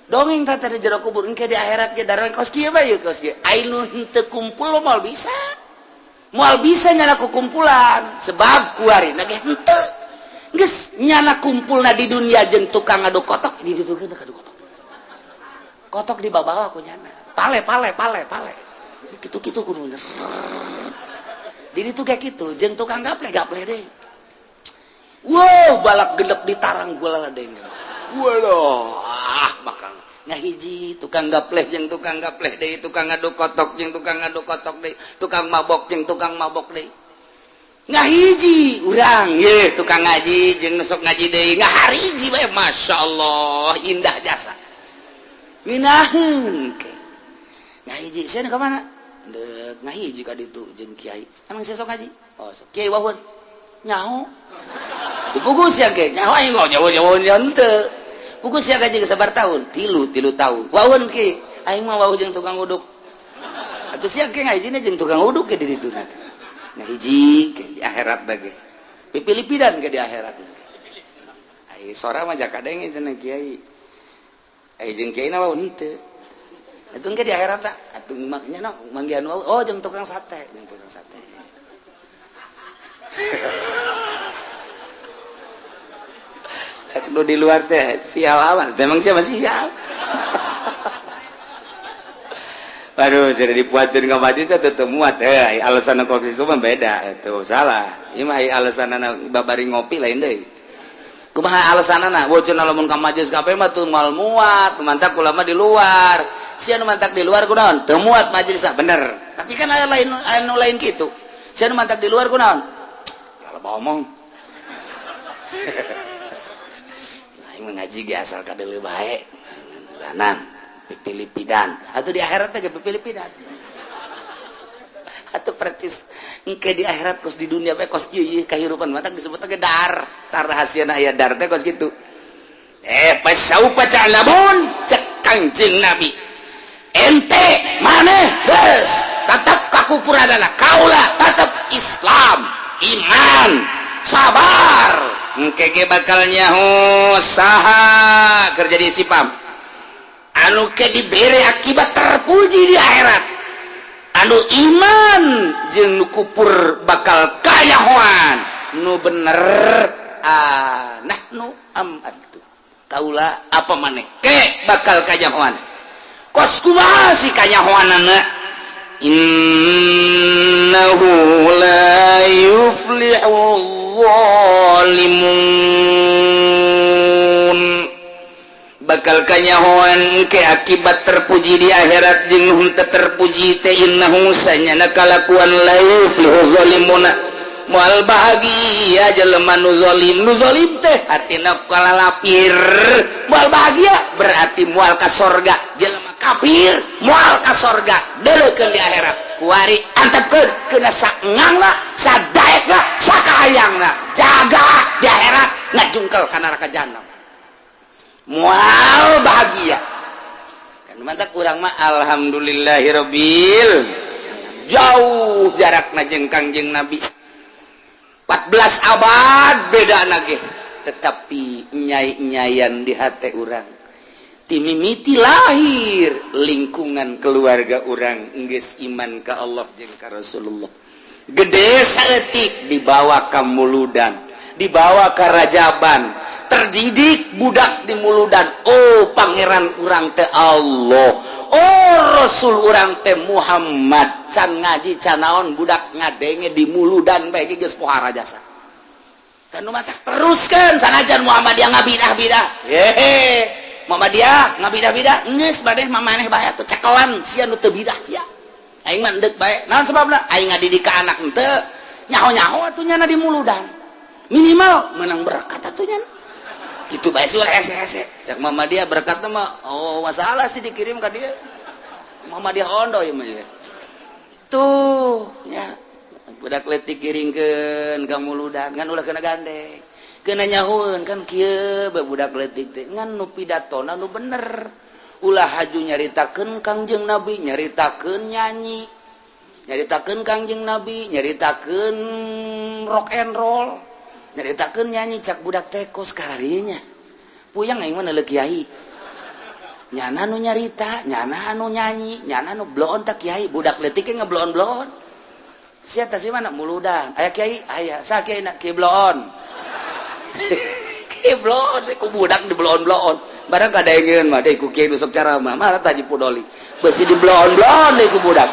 dongeng teh di jero kubur engke di akhirat ge dareng kos kieu bae kos kieu ainu henteu kumpul moal bisa nyana kukumpulan sebab kuari na ge henteu geus nyana kumpulna di dunia jeung tukang ngaduk kotok di ditu ge ngaduk kotok di babawa ku nyana pale kitu kudu bener di ditu kayak gitu jeung tukang gaple deh wow balak genep ditarang gula deh waduh bakal ngahiji tukang gaple jeung tukang gaple deh tukang ngaduk kotok jeung tukang ngaduk kotok deh tukang mabok jeung tukang mabok deh ngahiji urang ye tukang ngaji jeung sok ngaji deui ngahariji bae masyaallah indah jasa minaheun ke ngahiji sia ka mana deuk ngahiji ka ditu jeung kiai emang sia sok ngaji sok kiai wahun nyaho teu puguh sia ke nyaho aing kok nyaho henteu puguh sia gaji ke sabar tahun 3 tahun wahun ke aing mah wahun jeung tukang uduk atuh sia ge ngajina jeung tukang uduk ge di ditu na teh ngahiji ge di akhirat bage pipilipidan ge di akhirat ai sora mah jakadenge cenah kiai ai jeung kiai na wae henteu atuh ge di akhirat tah atuh maknya manggihan oh jeung tukang sate Satu di luar teh sial aman, memang siapa sial? Waduh, sudah dipuatin ke masjid satu muat, alasan kopi itu mah beda, itu salah. Ini mah alasan anak babari ngopi lain deh. Kumaha alasan anak, bocor lamun ke masjid kape mah tuh mal muat, mantak ulama di luar. Sian mantak di luar kunaon, teu muat majelis bener. Tapi kan aya lain gitu. Sian mantak di luar kunaon? Ngomong aing ngaji ge asal kadeuleum bae lanan pipilipidan atuh di akhirat teh ge pipilipidan atuh percis engke di akhirat kos di dunia bae kos ieu kahirupan mata disebut ge dar rahasiana aya dar teh kos kitu pasaupa ta'lamun cek Kangjeng Nabi ente maneh geus tetep kakupuradana kaula tetep Islam iman sabar engke bakal nyaho saha kerja di sipam anu ke dibere akibat terpuji di akhirat anu iman jeung nu kupur bakal kayahoan nu bener nahnu amatu kaula apa maneh ke bakal kayahoan kos kumaha si kayahoanana innahu la yuflihu zalimun bakal kanyahoan ke akibat terpuji di akhirat jeung henteu terpuji teh innahu sanyana kalakuan la yuflihu zalimun moal bahagia jelema nu zalim teh artina kalalapir moal bahagia berarti moal ka surga jelema kafir moal ka surga deulekeun di akhirat kuari antepkeun keuna saengangna sadaekna sakahayangna jaga di akhirat ngajungkel ka neraka jahanam moal bahagia kan mantap urang mah alhamdulillahirabbil jauh jarakna jeung Kangjeng Nabi 14 abad beda nage tetapi nyai-nyayan di hati urang timimiti lahir lingkungan keluarga urang geus iman ka Allah jeung ka Rasulullah gede saeutik dibawa ka muludan dibawa ka rajaban terdidik budak di muludan oh pangeran urang teh Allah oh Rasul urang teh Muhammad can ngaji can naon budak ngadenge di muludan bae geus pohara jasa kan nu mah teruskeun sanajan Muhammadiyah ngabidah-bidah hehe Muhammadiyah ngabidah-bidah geus badeh mamaneh bae atuh cekelan sia nu teu bidah sia aing mah endek bae naon sababna aing ngadidik ka anak henteu nyaho-nyaho atuh nyana di muludan minimal menang berkat atuh nyana gitu bae sih hese-hese cak Muhammadiyah berkatna mah oh masalah sih dikirim ka dieu Muhammadiyah ondo ieu mah tuh nya budak leutik kiringkeun ka muludan ngan ulah kena gandeng kena nyahoeun kan kieu budak leutik teh ngan nu pidatona nu bener ulah haju nyaritakeun Kangjeng Nabi nyaritakeun nyanyi nyaritakeun Kangjeng Nabi nyaritakeun rock and roll nyaritakeun nyanyi cak budak teh kos kararinya puyang aing mah neuleuh kiai nyana nu nyarita nyana anu nyanyi nyana nu bloon tak kiai budak leutik ge ngebloon-bloon sia teh si mana muludan aya kiai aya sa kiai na kiai bloon kiai bloon ku budak di bloon-bloon barang kadaengeun mah deui ku kiai nu sok caramah mah taji pudoli beusi di bloon-bloon deui ku budak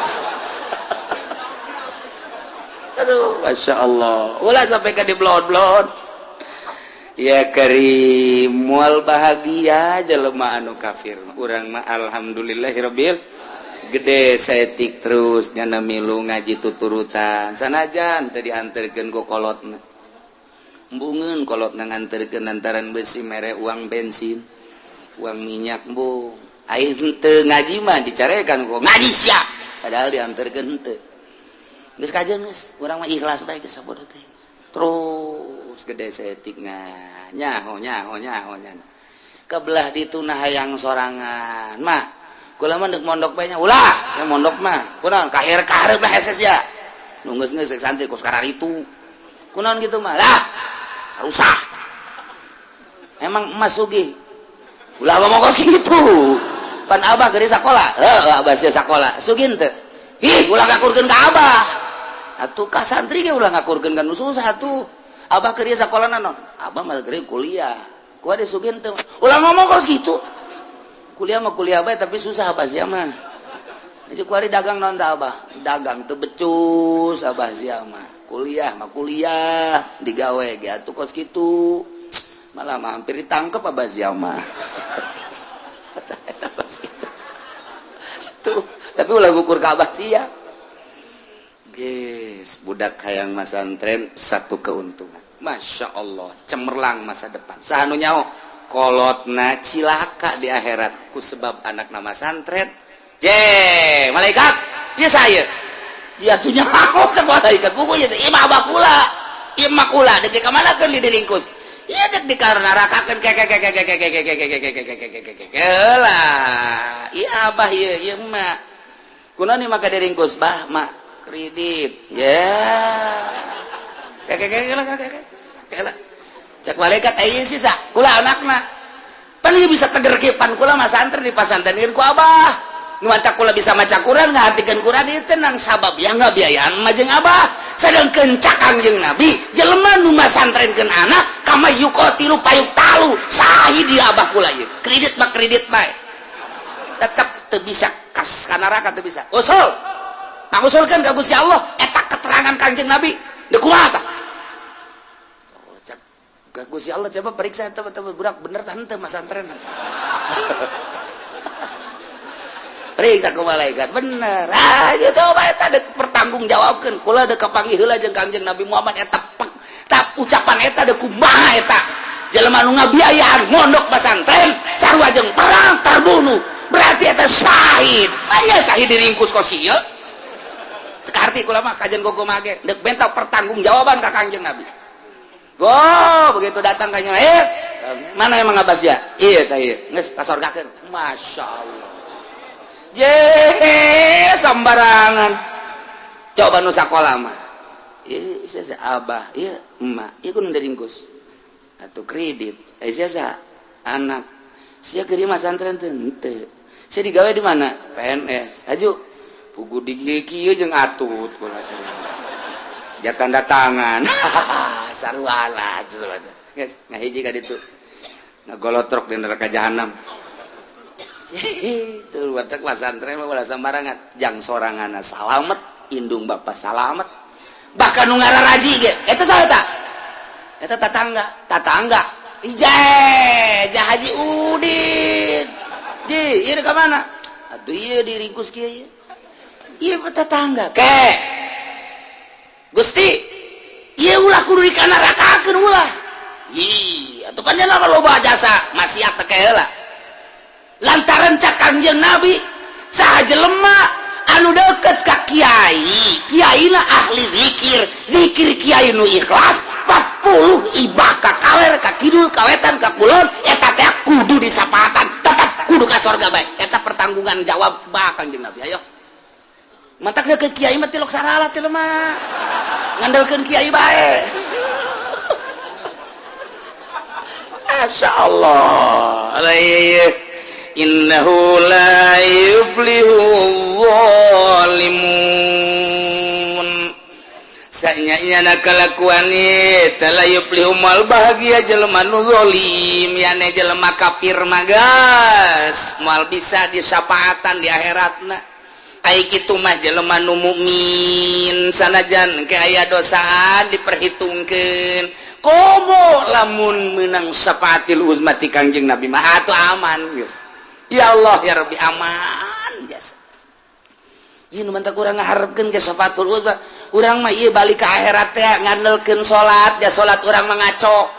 aduh masya Allah ulah sampai ke di blon-blon ya karim mual bahagia jelema anu kafir urang mah alhamdulillahirabbil gede saeutik terus nyana milu ngaji tuturutan sanajan teu dianterkeun ku kolotna embungeun kolotna nganterkeun lantaran beusi mere uang bensin uang minyak embung aing teu ngaji mah dicarekan ku ngaji sia padahal dianterkeun henteu geus kajeun geus urang mah ikhlas bae geus sabodo teh terus gede saeutikna nyaho nya kebelah ditu nah hayang sorangan mak kula mah deuk mondok bae nya ulah saya mondok mah kunaon kahir-kahir mah heses ya nu geus ngeusek santri ku sekarang itu kunaon gitu mah lah sarusah emang emas sugih ulah ngomong gitu pan abah geus sakola abah sia sakola sugih teu ih ulah ngakurkeun ka abah atuh ka santri ge ulah ngakurkeun ka nu susah atuh abah keur ieu sakola naon abah mah keur kuliah ku ade sugih teu ulah ngomong gitu kuliah mah kuliah bae tapi susah abah sia mah jadi ku ari dagang naon teh abah dagang teu becus abah sia mah kuliah digawe ge atuh kos kitu malah hampir ditangkep abah sia mah tuh tapi ulah ngukur ka abah sia guys budak hayang masantren satu keuntungan Masya Allah cemerlang masa depan sahanu nyaho kolotna cilaka di akhirat ku sebab anak nama santren je malaikat ya saya ya tuh nyaho ke malaikat buku ya imah bakula imah kula dek ka mana keur diringkus iya dek dikarenarakakeun lah iya abah ieu mah kunaon ieu maka diringkus bah mak kredit ya cek malaikat aya sisa kula anakna pan ieu bisa teger kieu pan kula mah santri di pasantrenkeun ku abah nu anta kula bisa maca Quran ngahatikeun Quran ieu tenang sabab ya ngabiayaan mah jeung abah sadengkeun cak Kangjeng Nabi jelema nu masantrenkeun anak kama yuqatilu payuk talu sahih di abah kula ieu kredit mah kredit bae tetep teu bisa kas ka neraka teu bisa usul pangusulkeun ka Gusti Allah eta keterangan Kangjeng Nabi deuk kumaha tah Gusti Allah coba periksa teman-teman budak bener tante mas antren periksa ke malaikat bener aja coba eta dek pertanggung jawabkan kula dek kapanggih heula jeung Kangjeng Nabi Muhammad eta ucapan eta dek kumaha eta jelema nu ngabiayaan mondok pesantren sarua jeung perang terbunuh berarti eta syahid aya syahid diringkus kos kieu teu arti kula mah kajen gogo mage dek benta pertanggung jawaban ka Kangjeng Nabi. Begitu datang kanya, mana emang abas ya? Iya, tadi, nges kasorgakeun. Masya Allah. Sambarangan. Coba nu sakola mah. Iya, abah, iya, emak, iya kudu diringkus. Atuh kredit, saya anak. Saya kirim santren teh henteu. Saya digawe di mana? PNS. Aju, pugu di kieu jeung atut kula sareng. Ya tanda tangan sarwala guys ngahiji ka ditu ngagolotrok di neraka jahanam itu watak pasantren mah ulah sambarangan jang soranganna salamet indung bapa salamet bahkan nu ngararaji ge eta saha tah eta tatangga jah Haji Udin ji ieu ka mana atuh ieu diringkus kieu ieu tetangga ke Gusti, iya ulah kudu dikanarakakeun ulah. Iya, atuh pan cenah loba jasa maksiat teh heula. Lantaran cak Kangjeng Nabi saha jelema anu deukeut ka kiai, kiaina ahli zikir kiai nu ikhlas 40 ibah ka kaler ka kidul ka wetan ka kulon eta teh kudu disapatan, tetep kudu ka surga bae. Eta pertanggungan jawab ba Kangjeng Nabi. Ayo. Mantak deket kiai mah tilok sarala teh mah ngandalkeun kiai bae Masya Allah innahu la yuflihu zalimun sanyanya kalakuan ieu la yuflihu mal bahagia jelema nu zalim yane jelema kafir magas moal bisa disapaatan di akhiratna ai kitu mah jelema nu mukmin sanajan ke aya dosaan diperhitungkeun komo lamun meunang syafaatil uzma ti Kangjeng Nabi mah atuh aman geus ya Allah ya Rabbi aman jasa ieu nu mantak urang ngaharepkeun ge syafaatul uzma urang mah ieu balik ka akhirat teh ngandelkeun salat ja salat urang mah ngaco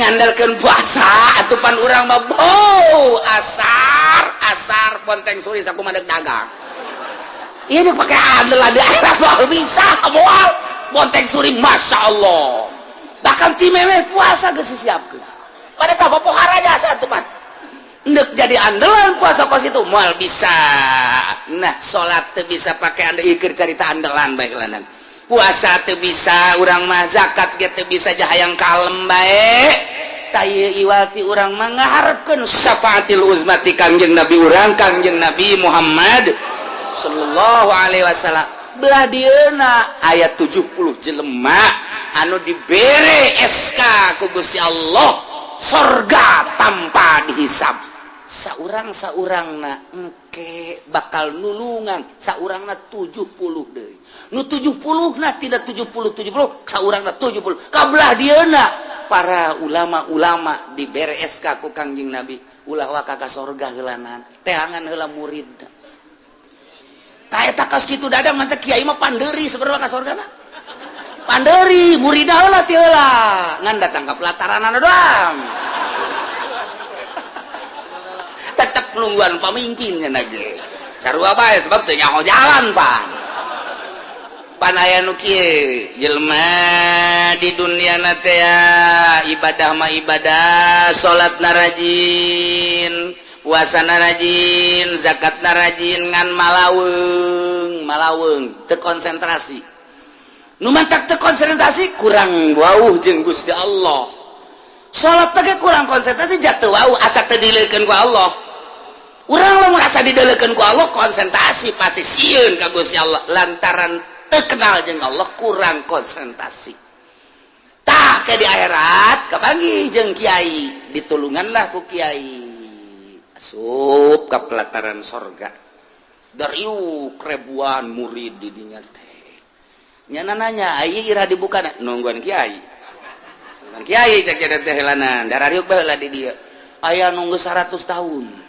ngandalkeun puasa atuh pan urang mah asar ponteng suri sakumaha deuk dagang ieu deuk pake andel di akhirat moal bisa moal ponteng suri Masya Allah bahkan ti memeh puasa geus disiapkeun pada tah pohara jasa atuh pan ndek jadi andalan puasa kos itu moal bisa. Nah salat teu bisa pakai anda ikir carita andalan bae lanang. Puasa teu bisa urang mah, zakat ge teu bisa jahayang kalem bae. Taye iwati urang mah ngaharepkeun syafaatil uzma ti Kangjeng Nabi urang Kangjeng Nabi Muhammad sallallahu alaihi wasallam. Belah dieuna aya 70 jelema anu dibere SK ku Gusti Allah sorga tanpa dihisab. Saurang-saurangna engke bakal nulungan saurangna 70 deui. Nu 70 na tidak 70 saurangna 70. Kabelah dieuna para ulama-ulama dibere SK ku Kangjeng Nabi ulah waka ka sorga heulanan teangan heula murid. Eta kas kitu dadang mantep kiai mah pandeuri sabarwa ka sorgana. Pandeuri murid heula ti heula ngan datang ka pelataranana doang. Tetep nungguan pamimpinnya nage. Sarua bae sebab teu nyaho jalan pan. Pan aya nu kieu jelema di dunia na teh ibadah mah ibadah, salatna rajin, puasana rajin, zakatna rajin ngan malaweung teu konsentrasi. Nu mantak teu konsentrasi kurang wauh jeung Gusti Allah. Salat teh kurang konsentrasi jatuh wauh asa teu dileukeun ku Allah. Urang lamun asa dideulekeun ku Allah konsentrasi pasti sieun ka Gusti Allah lantaran teu kenal jeung Allah kurang konsentrasi. Tah ke di akhirat kapanggih jeung kiai ditulunganlah ku kiai. Asup ka pelataran sorga. Dariuk ribuan murid di dinya teh. Nyana nanya, "Ai ira dibuka nungguan kiai?" Nungguan kiai cek jadi teh helanan. Darariuk baheula di dieu. Aya nunggu 100 tahun.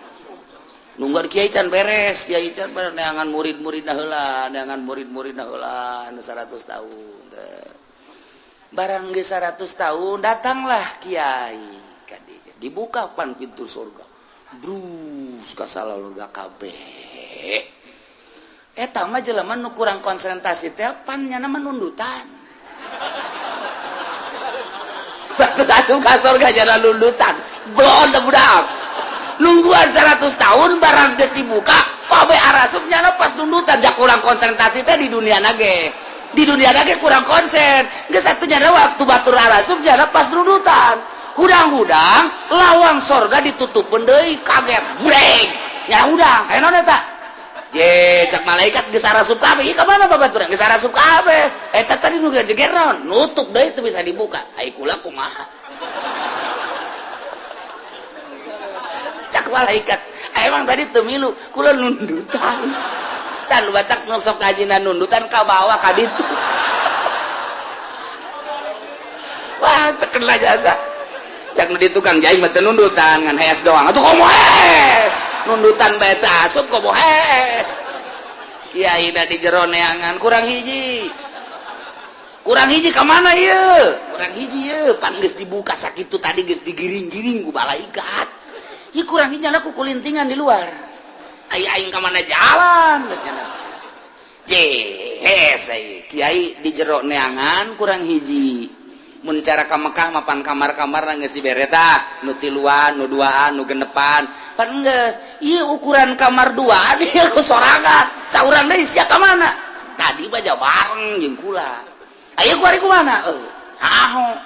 Nungguan kiai can beres, kiai can beres neangan murid-muridna heula, neangan murid-muridna heula anu 100 tahun. Barang geus 100 tahun datanglah kiai ka dieu. Dibuka pan pintu surga. Brus ka salurga kabeh. Eta mah jelema nu kurang konsentrasi teh pan nyana mah nundutan. Batu asup ka surga jana nundutan. Blon da budak. Nungguan 100 tahun barang geus dibuka, pabe arasup nyana pas nundutan jak kurang konsentrasi teh di dunia nage. Di dunia nage kurang konsen. Geus satu nyana waktu batur arasup nyana pas nundutan. Hudang-hudang lawang sorga ditutupeun deui kaget break nya hudang aya naon eta ye cek malaikat geus arasup kabeh ieu ka mana babaturan geus arasup kabeh eta tadi nu jeger naon nutup deui teu bisa dibuka ai kula kumaha cek malaikat emang tadi teu milu kula nundutan tan batak nu sok ngajina nundutan ka bawah ka ditu wah terkenal jasa cak nu di tukang jahit mah teu nundutan ngan hees doang atuh komo hees nundutan bae teh asup komo hees kiai da di jero neangan kurang hiji ka mana ieu kurang hiji ieu pan geus dibuka sakitu tadi geus digiring-giring ku malaikat ieu kurang hiji nya ku kulintingan di luar aing ka mana jalan cenah hees kiai di jero neangan kurang hiji mun cara ka Mekah mapan kamar-kamar geus dibere tah nu tiluan nu duaan nu genepan pan geus ieu ukuran kamar duaan ieu ku sorangan saurang deui sia ka mana tadi baja bareng jeung kula aya ku ari kumana haho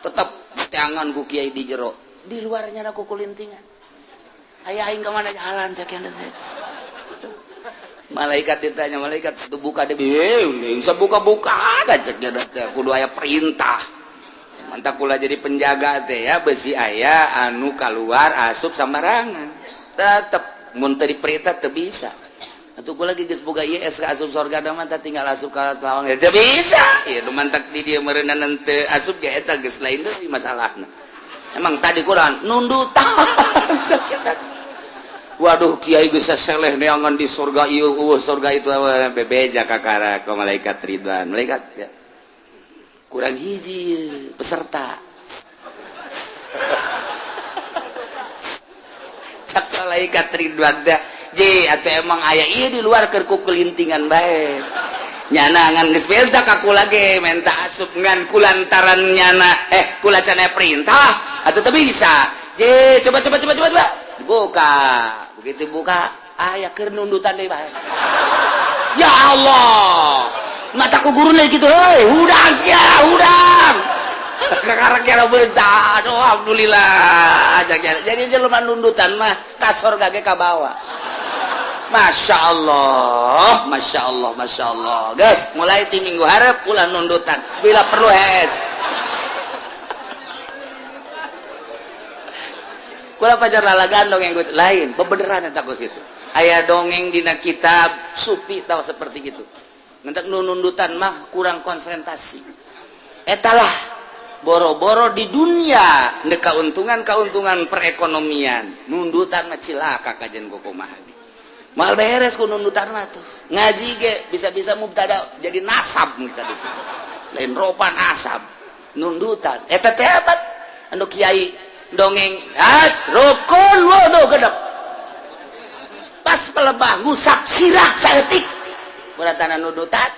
tetep teangan ku kiai di jero di luarnya ku kulintingan aya aing ka mana jalan sakian teh malaikat ditanya malaikat tu buka deui bisa buka-buka da cek teh kudu aya perintah mantap kula jadi penjaga teh ya besi aya anu keluar asup sambarangan tetep mun teu diperintah teu bisa atuh kula geus boga ieu SK asup sorga da mah tinggal asup ka lawang teu bisa ieu nu mantak di dieu meureunana teu asup ge eta geus lain deui masalahna emang tadi kurang nundutan waduh kiai geus seleh neangan di surga ieu surga itu bebeja kakara ka malaikat Ridwan malaikat ya kurang hiji peserta cak malaikat Ridwan dah je atuh emang aya ieu di luar keur ku kelintingan bae nyana ngan geus benta ka kula ge menta asup ngan kulantaran nyana kula cenah perintah atuh teu bisa je coba dibuka. Begitu buka, aya keur nundutan deui bae. Ya Allah. Mataku guruna gitu, heuy, hudang sia, hudang. Kakarek kira beunta, aduh alhamdulillah. Jadi jelema nundutan mah ka sorga ge ka bawah. Masya Allah, Masya Allah, Masya Allah. Guys, mulai ti minggu harap ulah nundutan. Bila perlu hes. Kula pacar lalagan dongeng lain, bebeneran eta ku situ. Aya dongeng dina kitab supi tahu seperti gitu. Ngentek nundutan mah kurang konsentrasi. Etalah boro-boro di dunia ndek kauntungan perekonomian. Nundutan mah cilaka kajen kukumaha. Mal beres ku nundutan mah tuh. Ngaji ge bisa-bisa mubtada jadi nasab kita itu. Lain ropan asab. Nundutan. Eta teh apa? Anu kiai dongeng, rukun wudu gedep. Pas pelebah ngusap sirah saeutik. Buratana nundutan.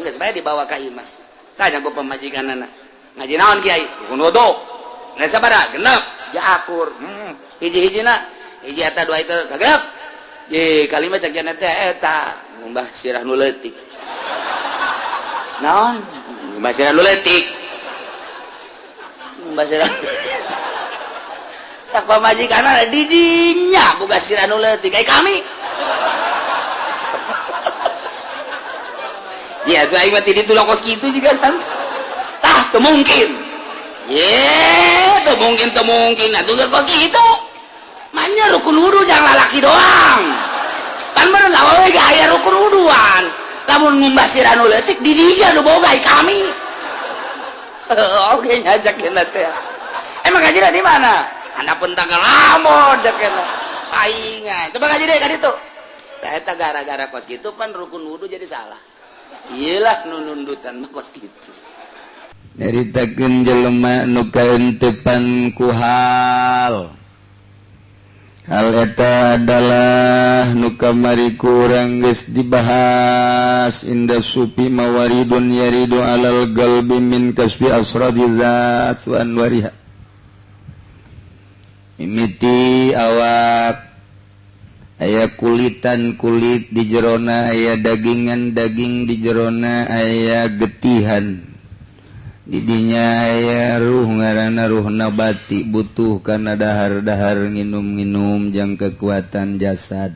Geus bae dibawa ka imah. Tanya ku pemajikanana. Ngaji naon kiai? Rukun wudu. Ngan sabaraha? Genep. Jaakur. Hiji-hijina, hiji eta dua itu kagep. Ye kalimat cak jana teh eta ngumbah sirah nu leutik. Naon? Ngumbah sirah nu leutik. Ngumbah sirah. Sak pamajikanna di dinya boga sirah nu leutik ai kami. Ya tuh aing mah ti ditu lokos kitu juga kan. Tah teu mungkin. Ye teu mungkin atuh kos kitu. Manya rukun wudu jangan lalaki doang. Pan bener lawa we aya rukun wuduan. Lamun ngumbah sirah nu leutik di dieu nu boga kami. Oke ngajak kena teh. Emang ngajina di mana? Anda pentang lamun cek kena. Aingan. Coba ngaji deh ka ditu. Tah eta gara-gara kos kitu pan rukun wudu jadi salah. Iyalah nu nundutan mah kos kitu. Nyaritakeun jelema nu kaentepan ku hal. Hal eta adalah nu kamari kurang geus dibahas inda supi mawaridun yaridu alal galbi min kasbi asradi zat wa anwariha. Mimiti awak aya kulitan kulit di jerona, aya dagingan daging di jerona, aya getihan didinya, aya ruh ngaranna ruh nabati butuh kana dahar-dahar nginum-nginum jang kekuatan jasad.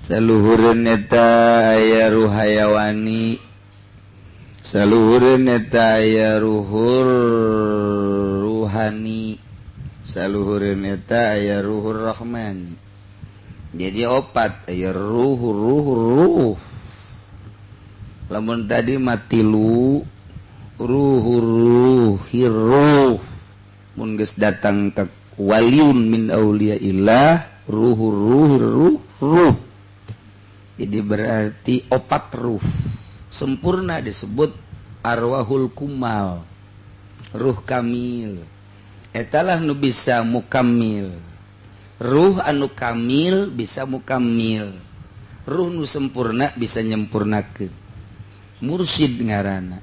Saluhureun eta aya ruh hayawani, saluhureun eta aya ruhur ruhani, saluhureun eta aya ruhur rahmani. Jadi opat aya ruh. Lamun tadi mati lu ruh mun geus datang ka waliun min auliyaillah ruh. Jadi berarti opat ruh sempurna disebut arwahul kumal, ruh kamil. Etalah nu bisa mukamil. Ruh anu kamil bisa mukamil. Ruh nu sempurna bisa nyempurnakeun. Mursyid ngaranna.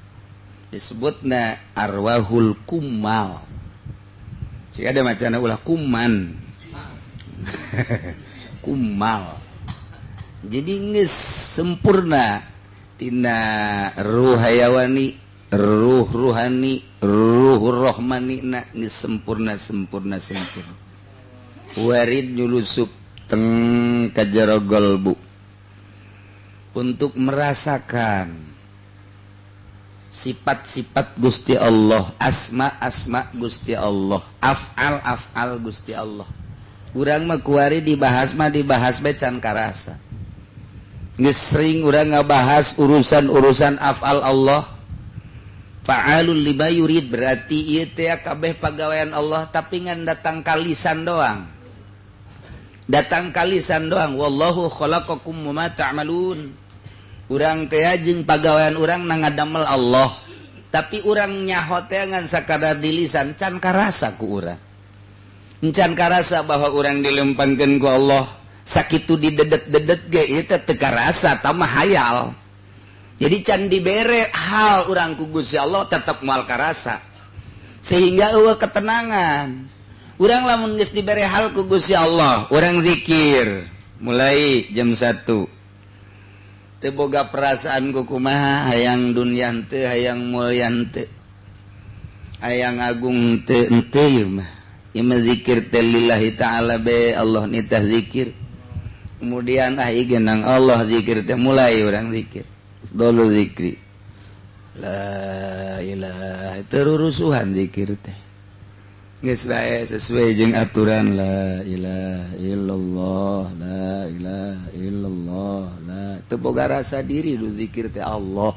Disebutna arwahul kumal. Cik ada macana ulah kuman. Kumal. Jadi geus sempurna tina ruh hayawani, ruh ruhani, ruh rohmani na geus sempurna. Warid nyulusup teng ka jero qalbu untuk merasakan sifat-sifat Gusti Allah, asma Gusti Allah, af'al Gusti Allah. Urang mah kuari dibahas bae can karasa. Geus sering urang ngabahas urusan af'al Allah. Fa'alul lima yurid berarti ieu teh kabeh pagawean Allah tapi ngan datang kalisan doang. Wallahu khalaqakum wa ma ta'malun. Urang teh jeung pagawean urang nangadamel Allah, tapi urang nyaho teh ngan sakadar di lisan can karasa ku urang. Can karasa bahwa urang dilempangkeun ku Allah, sakitu didedet-dedet ge ieu teh teu karasa tamah hayal. Jadi can dibere hal urang ku Gusti Allah tetep moal karasa. Sehingga eueuh ketenangan. urang lamun geus dibere hal ku Gusti Allah urang zikir mulai jam 1 teu boga perasaan ku kumaha hayang dunya teu hayang mulya teu hayang agung teu ieu mah zikir teh lillahi ta'ala be Allah nitah zikir kemudian genang Allah zikir teh mulai urang zikir dulu zikri la ilaha terurusuhan zikir teh geus bae sesuai jeung aturan la ilaha illallah la ilaha illallah la teu boga rasa diri du zikir teh Allah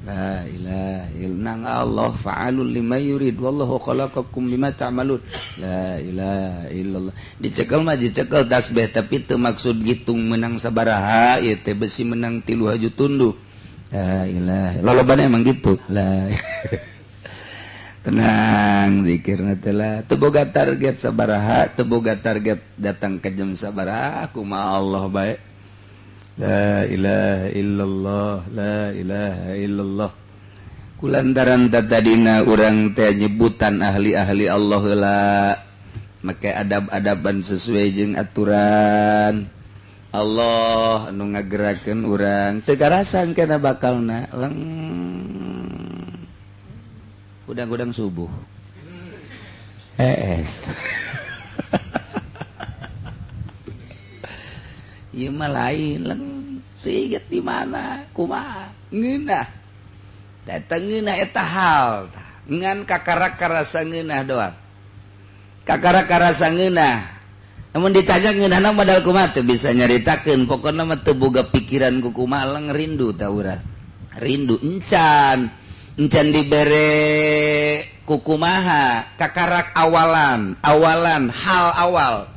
la ilaha illallah Allah fa'alul lima yurid wallahu khalaqakum lima ta'malun la ilaha illallah dicekel mah dicekel tasbih tapi teu maksud gitung menang sabaraha ieu teh besi menang 3 haju tunduh la ilaha lolobana emang gitu la tenang zikirna teh lah teu boga target sabaraha teu boga target datang ke jam sabaraha kumaha Allah bae la ilaha illallah la ilaha illallah kulantaran tadina urang teh nyebutan ahli-ahli Allah heula make adab-adaban sesuai jeung aturan Allah anu ngagerakeun urang teu karasan kana bakalna leng udang-udang subuh ieu mah lain leng teu di mana kumaha ngeunah datang ngeunah eta hal ngan kakarak karasa ngeunah doang kakarak karasa ngeunah namun ditanya ngeunahna modal kumaha teu bisa nyaritakeun pokona mah teu boga pikiran ku kumaha leng rindu ta urang rindu encan dibere kukumaha kakarak awalan hal awal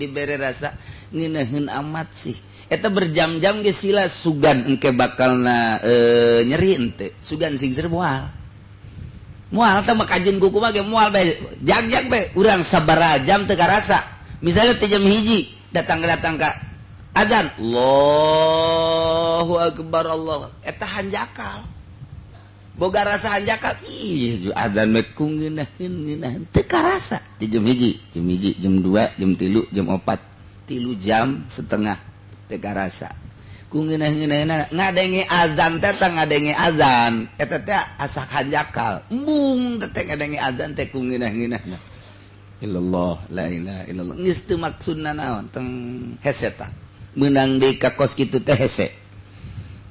dibere rasa ngeunaheun amat sih eta berjam-jam ge sila sugan engke bakalna nyeri ente sugan sing moal teh mah kajeun kukumaha ge moal bae jag-jag bae urang sabaraha jam teu karasa misalnya teh jam 1 datang ka adzan Allahu akbar Allah eta hanjakal boga rasa hanjakal ih adzan mah ku ngeunaheun teu karasa di jam 1 jam 2 jam 3 jam 4 3 jam setengah teu karasa ku ngeunah-ngeunahna ngadenge azan teh ngadenge azan eta teh asa hanjakal embung teh ngadenge azan teh ku ngeunah-ngeunahna illallah la ilaha illallah geus teu maksudna naon teng hese tah meunang deui ka kos kitu teh hese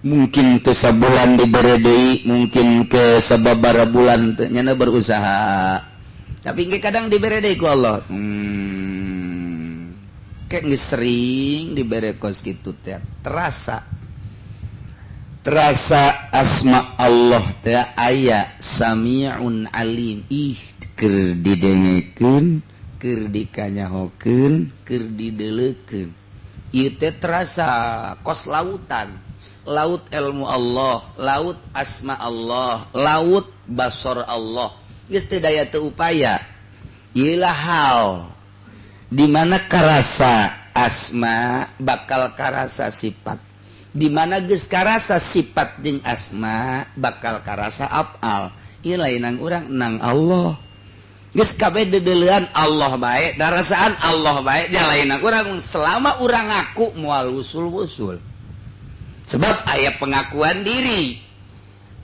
mungkin ke sabulan dibere deui mungkin ke sababaraha bulan teu nyana berusaha tapi engke kadang dibere deui ku Allah kayak geus sering dibere kos kitu teh terasa asma Allah teh aya Sami'un Alim ih keur didengekeun keur dikanyahokeun keur dideuleukeun ieu teh terasa kos lautan laut ilmu Allah, laut asma Allah, laut basor Allah. Geus teu daya teu upaya. Ieulah hal di mana karasa asma bakal karasa sifat. Di mana geus karasa sifat jeung asma bakal karasa af'al. Ieu lainang urang nang Allah. Geus kabeh dedeuleuan Allah bae, darasaan Allah bae, da lainang urang selama urang ngaku moal usul-usul. Sebab aya pengakuan diri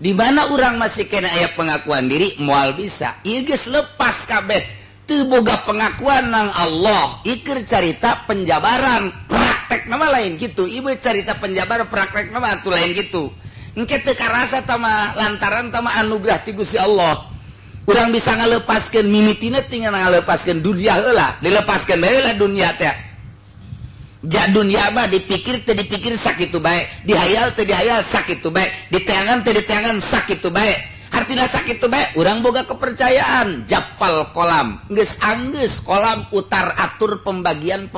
di mana orang masih kena aya pengakuan diri moal bisa ieu geus lepas kabeh teu boga pengakuan nang Allah ikeur carita penjabaran praktek nama lain gitu ieu carita penjabaran praktek nama atuh lain gitu engke teu karasa tama lantaran tama anugerah ti Gusti Allah urang bisa ngalepaskeun mimitina tinggal ngalepaskeun dunia heula dilepaskeun bae heula dunia teh jak dunia mah dipikir teu dipikir sakitu bae dihayal teu dihayal sakitu bae diteangan teu diteangan sakitu bae artina sakitu bae urang boga kepercayaan japal kolam geus anggeus kolam utar atur pembagian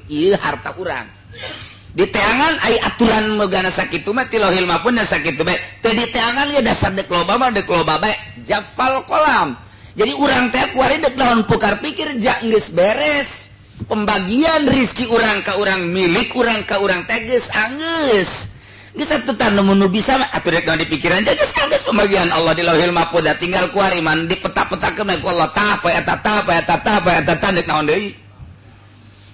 ieu harta urang diteangan aya aturan megana sakitu mah ti lauhil mahfuz sakitu bae teu diteangan ge dasar deuk loba mah deuk loba bae japal kolam jadi urang teh kuari deuk naon pukar pikir jak geus beres pembagian rizki urang ka urang milik urang ka urang teges anggeus geus atutan nu bisa mah atuh rek di pikiran geus pembagian Allah di Lauhil Mahfuz tinggal ku iman di peta-petakeun ku Allah tah poe eta dek naon deui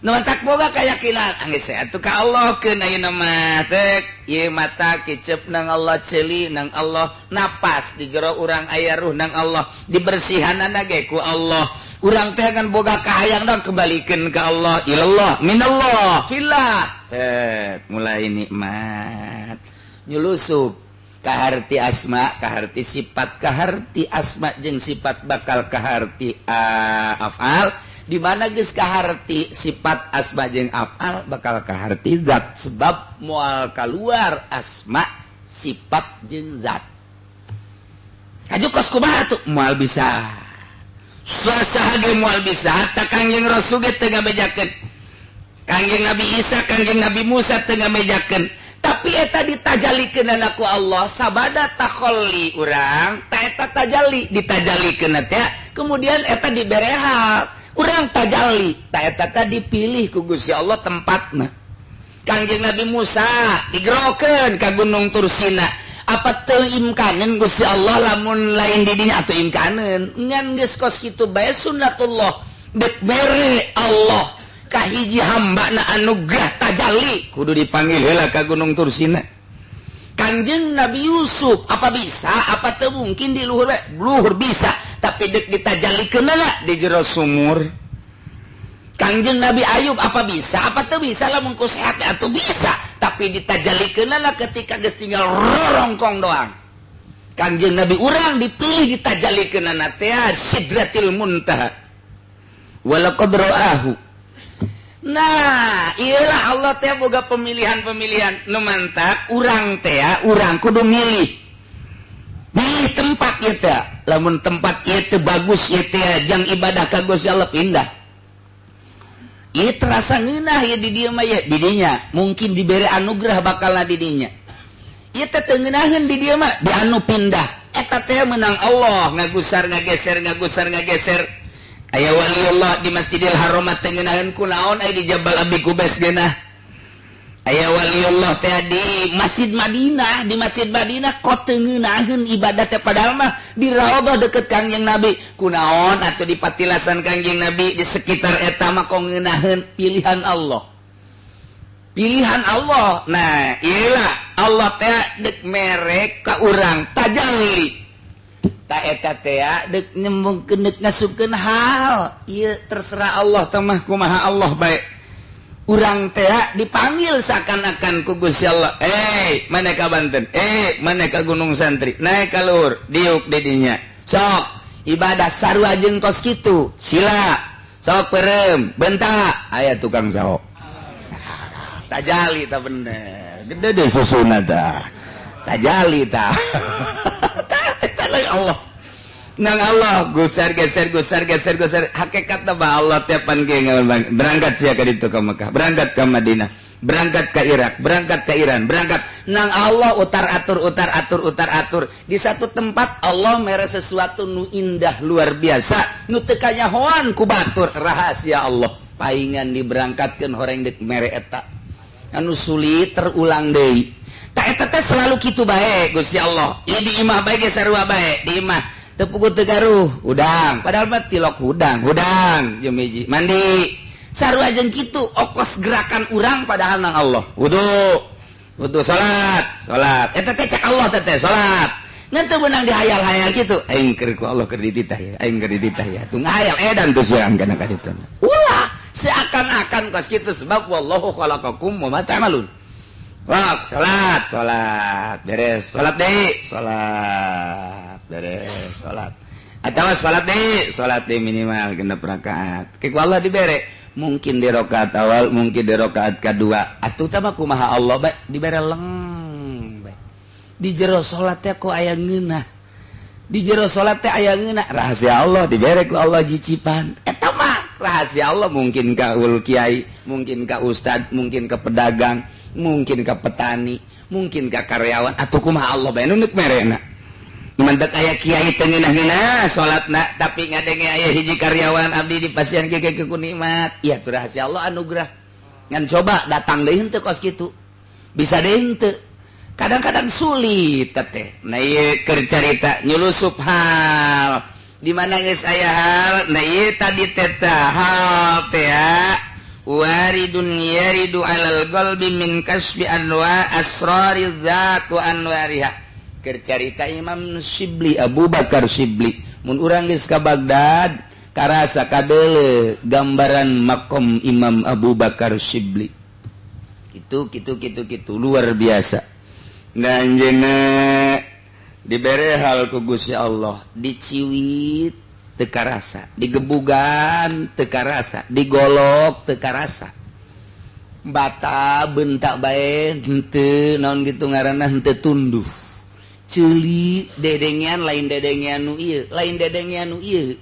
nu tak boga keyakinan anggeus atuh ka Allah keun ayeuna mah tek ieu mata kicep nang Allah ceuli nang Allah napas di jero urang aya ruh nang Allah dibersihanana ge ku Allah urang teh kan boga kahayang dong kembalikeun ka Allah ilallah minallah fillah mulai nikmat nyulusup kaharti asma kaharti sifat kaharti asma jeung sifat bakal kaharti afal di mana geus kaharti sifat asma jeung afal bakal kaharti zat sebab moal kaluar asma sifat jeung zat kajukos kumaha tuh moal bisa saha ge moal bisa hatta Kangjeng Rasul ge teu ngabejakeun Kangjeng Nabi Isa Kangjeng Nabi Musa teu ngabejakeun tapi eta ditajalikeun ku Allah sabada takholli urang ta eta tajalli ditajalikeun teh kemudian eta dibere hal urang tajalli ta eta teh dipilih ku Gusti Allah tempatna Kangjeng Nabi Musa digerokeun ka Gunung Tursina apa teu imkaneun Gusti Allah lamun lain di dinya atuh imkaneun ngan geus kos kitu bae sunnatullah dek mere Allah ka hiji hambana anugerah tajalli kudu dipanggil heula ka Gunung Tursina Kangjeng Nabi Yusuf apa bisa apa teu mungkin di luhur bisa tapi dek ditajallikeunna di jero sumur Kangjeng Nabi Ayub apa bisa apa teu bisa lamun ku sehat atuh bisa tapi ditajallikeunna ketika geus tinggal rorongkong doang Kangjeng Nabi urang dipilih ditajallikeunna teh Sidratil Muntaha walaqad ra'ahu. Nah iyalah Allah teh boga pemilihan-pemilihan nu mantap urang teh urang kudu milih tempat ieu teh lamun tempat ieu teh bagus ieu teh jang ibadah ka Gusti Allah pindah ieu terasa ngeunah ya di dieu mah ya di dinya mungkin dibere anugerah bakalna di dinya ieu teh teu ngeunaheun di dieu mah di anu pindah eta teh menang Allah ngagusar ngageser aya waliullah di Masjidil Haram teh ngeunaheun kunaon aya di Jabal Abi Qubais geunah aya waliullah teh di Masjid Madinah kok teu ngeunaheun ibadah teh padahal mah di raudhah deket Kangjeng Nabi kunaon atuh di patilasan Kangjeng Nabi di sekitar eta mah kok ngeunaheun pilihan Allah nah iyalah Allah teh dek mere ka urang tajalli ta eta teh dek nyembungkeun dek ngasupkeun hal ieu terserah Allah teh mah kumaha Allah bae urang teh dipanggil seakan-akan ku Gusti Allah mana ka Banten mana ka Gunung Santri naik ka luhur diuk di dinya sok ibadah sarua jeung kos kitu sila sok peureum bentak aya tukang saok tajali ta bener gede deh susuna tah tajali tah Allah nang Allah gusar geser hakikatna bah Allah tiapan ge berangkat sia ka ditu ka Mekah berangkat ka Madinah berangkat ka Irak berangkat ka Iran berangkat nang Allah utar atur di satu tempat Allah mere sesuatu nu indah luar biasa nu teu kanyahoan ku batur rahasia Allah paingan diberangkatkeun horeng dek mere eta anu sulit terulang deui ta eta teh selalu kitu bae Gusti Allah ieu di imah bae ge sarua bae di imah teu puguh teu garuh udang padahal mah tilok hudang jeung hiji mandi sarua jeung kitu okos gerakan urang padahal nang Allah wudu salat eta teh cek Allah teh salat ngan teu beunang dihayal-hayal kitu aing keur ku Allah keur dititah ya tuh ngahayal edan tuh siang kana ka ditu ulah seakan-akan kos kitu sebab wallahu khalaqakum wa ma ta'malun. Wah, salat beres, salat beres, salat. Atawa salat deui minimal 6 rakaat. Ke Allah dibere, mungkin di rakaat awal, mungkin di rakaat kedua. Atuh teh mah kumaha Allah bae dibere leng bae. Di jero salat teh kok aya ngeunah. Di jero salat teh aya ngeunah, rahasia Allah dibere ku Allah jicipan. Eta mah rahasia Allah mungkin ka ul kiai, mungkin ka ustad, mungkin ka pedagang, mungkin ka petani, mungkin ka karyawan atuh kumaha Allah bae nu neuk merena. Mantek aya kiai teu ngeunah-ngeunah salatna tapi ngadenge aya hiji karyawan abdi dipasieun ke ku nikmat. Ieu teh rahasia Allah anugerah. Ngan coba datang deui henteu kos kitu. Bisa deui henteu. kadang-kadang sulit teh nah ieu keur carita nyulusup hal di mana geus aya hal nah ieu tadi teh hal teh waridun yaridu alal qalbi min kasbi anwa asrari dzat wa anwariha keur carita Imam Syibli Abu Bakar Syibli mun urang geus ka Baghdad karasa kadeule gambaran makom Imam Abu Bakar Syibli gitu luar biasa dan jena diberi hal ku Gusti Allah diciwit teka rasa digebugan teka rasa digolok teka rasa bata bentak bae henteu naon kitu ngaranna henteu tunduh ceuli dedengian lain dedengian nu ieu lain dedengian nu ieu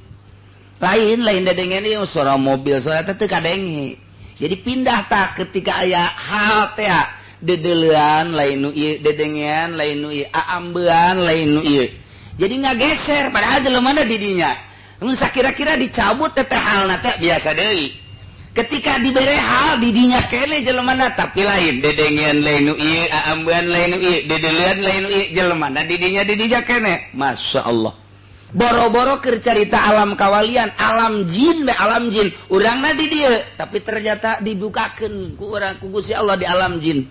lain dedengian ieu suara mobil suara teh kadenge jadi pindah tak ketika aya hal teh dedelean lain nu ieu dedengian lain nu ieu aambean lain nu ieu jadi ngageser padahal jelema di dinya mun sakira-kira dicabut teh halna teh biasa deui ketika dibere hal di dinya kene jelemana tapi lain dedengian lain nu ieu aambean lain nu ieu dedelean lain nu ieu jelemana di dinya kene masyaallah boro-boro keur carita alam kawalian alam jin urangna di dieu tapi ternyata dibukakeun ku urang ku Gusti Allah di alam jin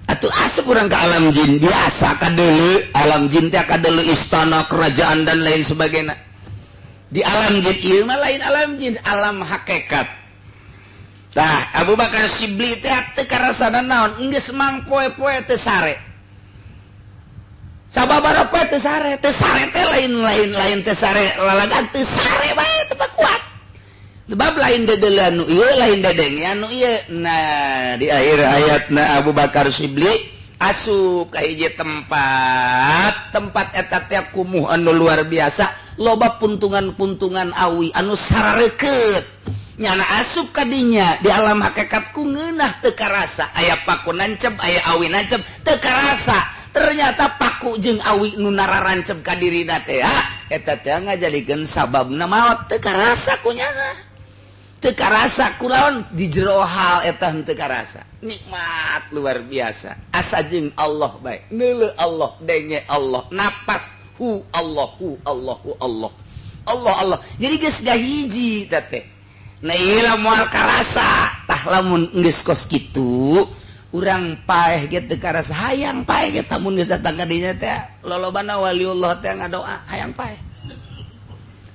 atuh asup urang ke alam jin biasa kadeuleu alam jin teh kadeuleu istana kerajaan dan lain sebagainya di alam jin ieu mah lain alam jin alam hakikat tah Abu Bakar Syibli teh teu karasana naon geus mang poe-poe teu sare sababaraha poe teu sare teh lain teh sare lalagan teu sare bae teu kuat sebab lain dedelean nu ieu lain dedengian nu ieu nah di akhir ayatna Abu Bakar Syibli asup ka hiji tempat eta teh kumuh anu luar biasa loba puntungan-puntungan awi anu sarareukeut nyana asup ka dinya di alam hakikat ku ngeunah teu karasa aya paku nancep aya awi nancep teu karasa ternyata paku jeung awi nu nararancep ka dirina teh eta teh ngajadikeun sababna maot teu karasa ku nyana teu karasa kunaon di jero hal eta henteu karasa nikmat luar biasa asa jeung Allah bae neuleuh Allah denge Allah napas Allah jadi geus gahiji teh nah ieu moal karasa tah lamun geus kos kitu urang paeh ge teu karasa hayang paeh ge tamun geus datang ka dinya teh lolobana waliullah teh ngadoa hayang paeh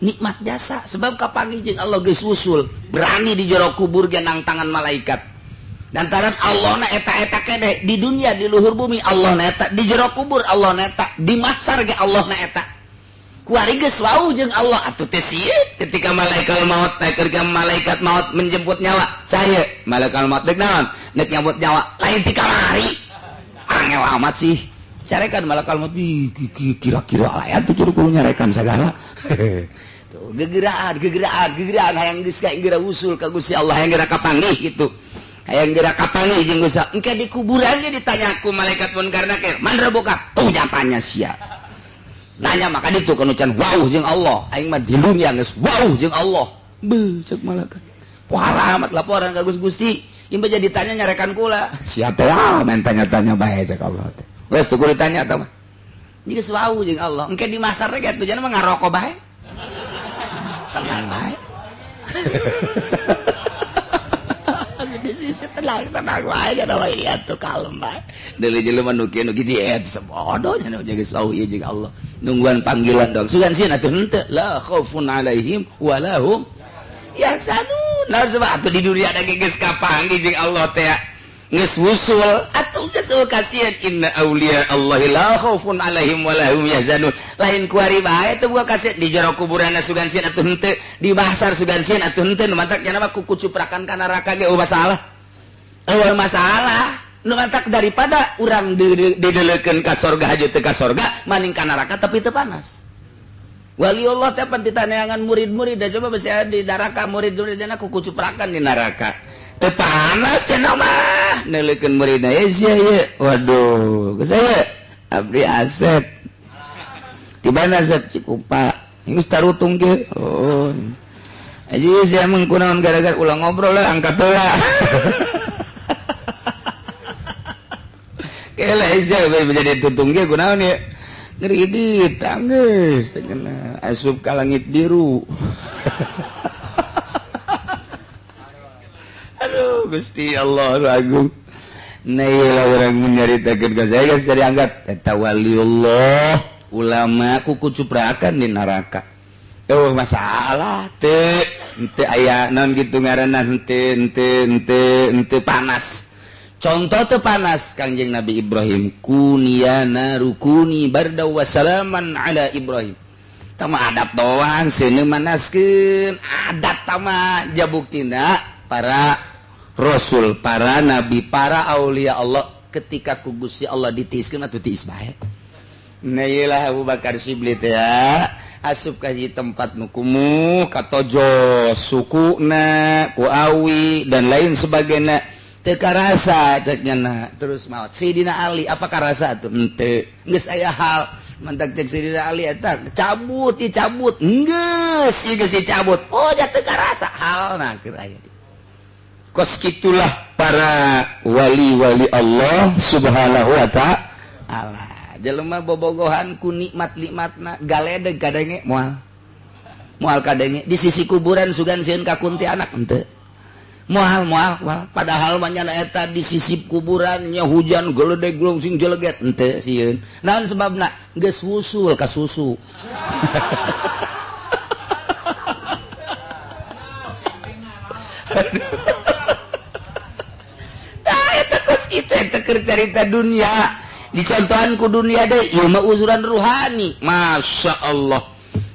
nikmat jasa sebab kapanggih jeung Allah geus usul berani di jero kubur ge nang tangan malaikat lantaran Allah na eta kene di dunia di luhur bumi Allah na eta di jero kubur Allah na eta di mahsyar ge Allah na eta kuari geus wau jeung Allah atuh teh sieun ketika malaikat maut menjemput nyawa saya malaikat maut deuk naon deuk nyambut nyawa lain ti kamari angel amat sih carekan malaikat maut kira-kira aya tuh curug nyarekan sagala tuh gegeraan hayang geus ka geura usul ka Gusti Allah hayang geura kapanggih kitu hayang geura kapanggih jeung Gusti engke di kuburan ge ditanya ku malaikat munkar nakir man rabbuka tuh jawabannya sia nanya maka ditu kenucan wow jeung Allah aing mah di dunia geus wow jeung Allah beuh ceuk malaikat pohara amat laporan ka Gusti ieu jadi tanya nyarekan kula siapa ya main tanya-tanya bae ceuk Allah teh geus tuh ditanya tah mah geus wow jeung Allah engke di masar teh kitu jangan mah ngaroko bae tenang bae di sisi tenang bae cenah bae atuh kalem bae deuleu jelema nu kieu nu kitu eta sebodoh nya nu geus wow ieu jeung Allah nungguan panggilan dong sugan sieun atuh henteu la khaufun alaihim wa lahum yahzanun nah sebab atuh di dunia da geus kapanggih jeung Allah teh geus wusul atuh geus kasieun inna auliya Allahi la khaufun alaihim wa lahum yahzanun lain kuari bae teh buka kasieun di jero kuburanna sugan sieun atuh henteu di mahsyar sugan sieun atuh henteu nu mantak nya mah kuku cuprakan ka neraka ge masalah masalah nu mantak daripada urang dideleukeun ka sorga haja teu ka sorga maning ka neraka tapi teu panas waliullah teh pan ditaneangan murid-murid da coba besi di neraka murid-muridna kuku cuprakan di neraka teu panas cenah mah neuleukeun muridna sia ieu waduh geus aya abdi Asep di mana Asep Cikupa geus tarutung ge oh aji sia mung kunaon gara-gara ulah ngobrol lah angkat heula menjadi tutung ge kunaon ya ngeri ditanggeus asup ka langit biru. Aduh Gusti Allah agung. Nah orang menyaritakeun ka saya geus diangkat eta waliullah ulama ku kucuprakan di neraka. Masalah teu aya naon kitu ngaranna henteu panas. Contoh teu panas Kangjeng Nabi Ibrahim kuniyana rukuni barda wa salaman ala Ibrahim. Tama adab doang seuneu manaskeun adat tama jabuktina para rasul, para nabi, para aulia Allah ketika ku Gusti Allah ditiiskeun atuh tiis bae. Nah iyalah Abu Bakar Shibli teh ya asup ka hiji tempat nu kumuh katojo sukuna ku awi dan lain sebagainya teu karasa ceknya terus maot Sayyidina Ali apa karasa atuh henteu geus aya hal mantak cek Sayyidina Ali eta cabut geus cabut oh ja teu karasa halna keur aya kos kitulah para wali-wali Allah subhanahu wa ta'ala jelema bobogohan ku nikmat-nikmatna galedeg kadenge moal kadenge di sisi kuburan sugan sieun ka kunti anak henteu moal padahal mah nyana eta di sisi kuburan nya hujan geledeg glungsing jeleget henteu sieun naon sebabna geus wusul ka susu. Itu cerita dunia dicontohan ku dunia deh ilmu uzuran ruhani Masya Allah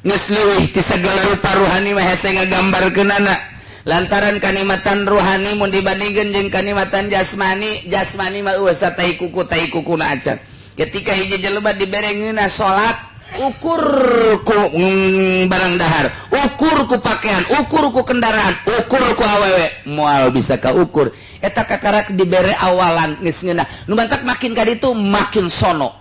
geus leuwih ti sagala rupa ruhani mah hese ngagambarkeunana lantaran kanikmatan ruhani mun dibandingkeun jeung kanikmatan jasmani mah eueuh tai kukuna acan ketika hiji jelema diberengeunna salat ukur ku barang dahar ukur ku pakaian ukur ku kendaraan ukur ku awewe moal bisa ka ukur eta kakarak dibere awalan geus ngeunah nu mantak makin ka ditu makin sono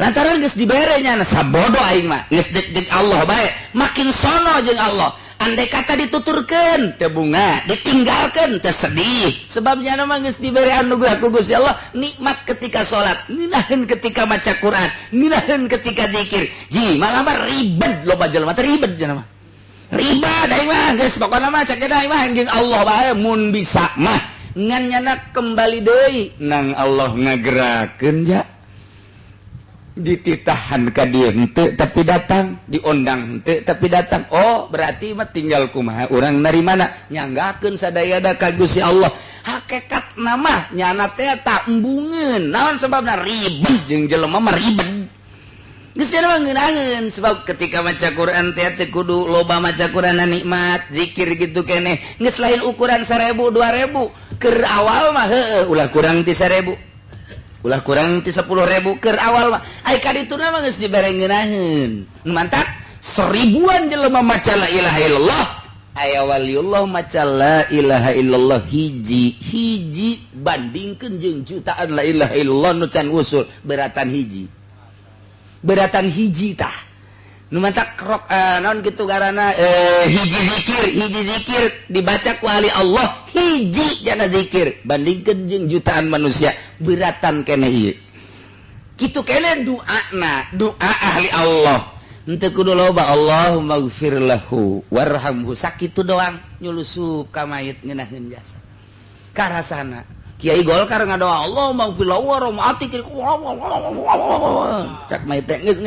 lantaran geus dibere nya sabodo aing mah geus deg Allah bae makin sono jeung Allah andai kata dituturkeun teu bunga ditinggalkeun teu sedih sebabnya mah geus dibere anugerah ku Gusti Allah nikmat ketika salat nginaheun ketika maca Quran nginaheun ketika zikir ji malah mah ribet loba jelema teh ribet cenah mah ribet aing mah geus pokona mah cak aing mah jeung Allah bae mun bisa mah ngan nyana kembali deui nang Allah ngagerakeun ja dititahan ka dieu henteu tapi datang diondang henteu tapi datang oh berarti mah tinggal kumaha urang narimana nyanggakeun sadayana ka Gusti Allah hakikat nama nyana teh tak embungeun naon sebabna ribet jeung jelema mah ribet geus mah ngeunaheun sebab ketika maca Quran teh teh kudu loba maca Quran nikmat zikir gitu keneh geus lain ukuran 1000 2000 keur awal mah heueuh ulah kurang ti 1000 ulah kurang ti 10.000 keur awal mah ai kadituna mah geus dibere ngeunaheun nu mantap 1000-an jelema maca la ilaha illallah aya waliullah maca la ilaha illallah hiji bandingkeun jeung jutaan la ilaha illallah nu can usul beratan hiji tah nu mantap krok naon kitu garana hiji zikir dibaca ku ahli Allah hiji jana zikir bandingkeun jeung jutaan manusia beratan keneh ieu kitu keneh doa ahli Allah henteu kudu loba Allahumma ighfir lahu warhamhu sakitu doang nyulusup ka mayit ngeunaheun jasa karasana Kiai Golkar ngadoa Allahumma ighfir lahu warhamhu cak mayit teh geus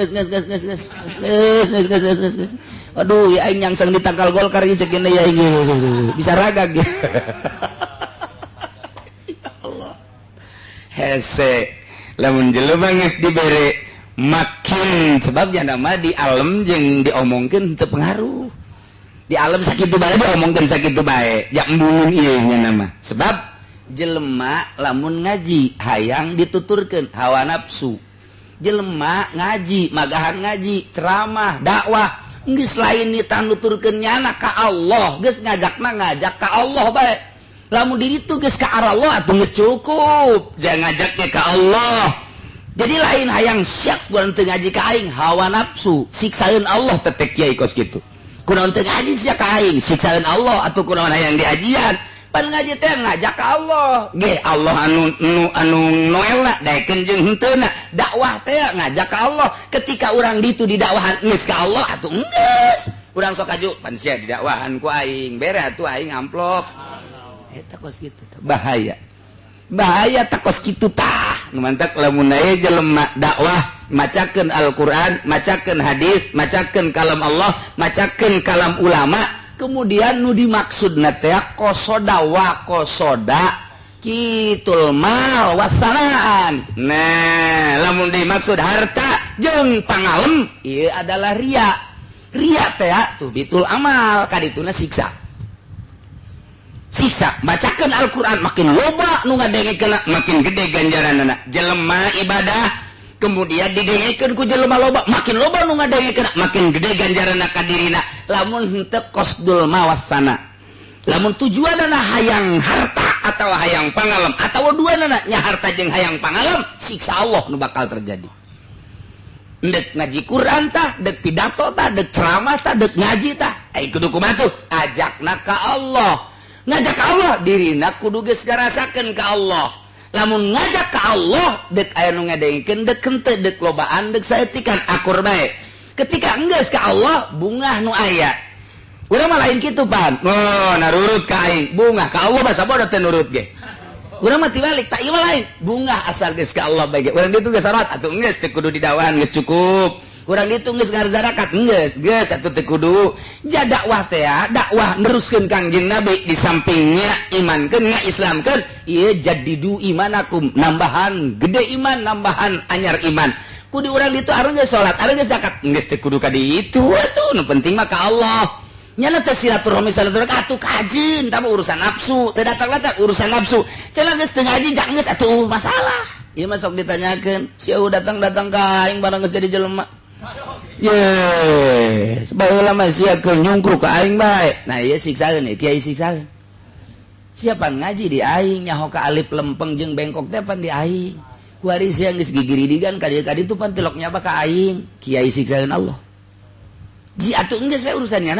aduh ya aing nyangsang di tangkal Golkar ieu cek ya aing bisa ragag ya Allah hese lamun jelema geus dibere makin sebabnya nama di alam jeung diomongkeun teu pengaruh di alam sakitu bae diomongkeun sakitu bae jak embungeun ieu nya nama sebab jelema lamun ngaji hayang dituturkeun hawa nafsu jelema ngaji magahan ngaji ceramah dakwah geus lain nita nuturkeun nyana ka Allah geus ngajak ka Allah bae lamun diri tu geus ka arah Allah atuh geus cukup jangan ngajaknya ka Allah jadi lain hayang syak kunaon teu ngaji ka aing hawa nafsu siksaeun Allah tetek kiai kos kitu kunaon teu ngaji sia ka aing siksaeun Allah atuh kunaon hayang diajian pan ngaji teh ngajak ka Allah ge Allah anu noelna daekeun jeung henteuna dakwah teh ngajak ka Allah ketika urang ditu didakwahan geus ka Allah atuh geus urang sok aju pan sia didakwahan ku aing bere atuh aing amplop eta kos kitu bahaya takos kitu tah nu mantak lamun aya jelema dakwah macakeun Al-Qur'an macakeun hadis macakeun kalam Allah macakeun kalam ulama kemudian nu dimaksudna teh qosoda wa qosoda kitul mal wasanaan nah lamun dimaksud harta jeung pangalem ieu adalah ria teh tuh bitul amal kadituna siksa bacakeun Al-Qur'an makin loba nu ngadengekeun makin gede ganjaranna jelema ibadah kemudian didengekeun ku jelema loba makin loba nu ngadengekeun makin gede ganjaranna ka dirina lamun henteu qasdul mawasana lamun tujuanna hayang harta atau hayang pangalem atau duana nya harta jeung hayang pangalem siksa Allah nu bakal terjadi dek ngaji Quran tah dek pidato tah dek ceramah tah dek ngaji tah kudu kumaha tuh ajakna ka Allah ngajak ka Allah dirina kudu geus ngarasakeun ka Allah lamun ngajak ka Allah dek aya nu ngadengkeun dek henteu dek lobaan dek saetikan akur bae ketika enggeus ka Allah bungah nu aya urang mah lain kitu pan narurut ka aing bungah ka Allah basa bodoh teh nurut ge urang mah tibalik tak ieu mah lain bungah asal geus ka Allah bae ge urang ditu geus salat atuh enggeus teh kudu didawan geus cukup urang ditu geus ngarzarakat geus atuh teh kudu ja dakwah teh dakwah neruskeun Kangjeng Nabi di sampingnya imankeun ngaislamkeun ieu jadidu imanakum nambahan gede iman nambahan anyar iman kudu urang ditu areun geus salat areun geus zakat geus teh kudu ka ditu atuh nu penting mah ka Allah nyana teh silaturahmi atuh kajeun tah urusan nafsu teh datang-datang urusan nafsu cenah geus teu ngaji jak geus atuh masalah ieu mah sok ditanyakeun sieu datang-datang ka aing barang geus jadi jelema yes baheula mah sia keur nyungkruk ka aing bae nah ieu siksaeun kiai siksaeun siapa ngaji di aing nyaho ka alif lempeng jeung bengkok teh pan di aing kuari siang geus gigiridigan ka dieu tu pan tilok nyapa ka aing kiai siksaeun Allah ji atuh geus we urusannya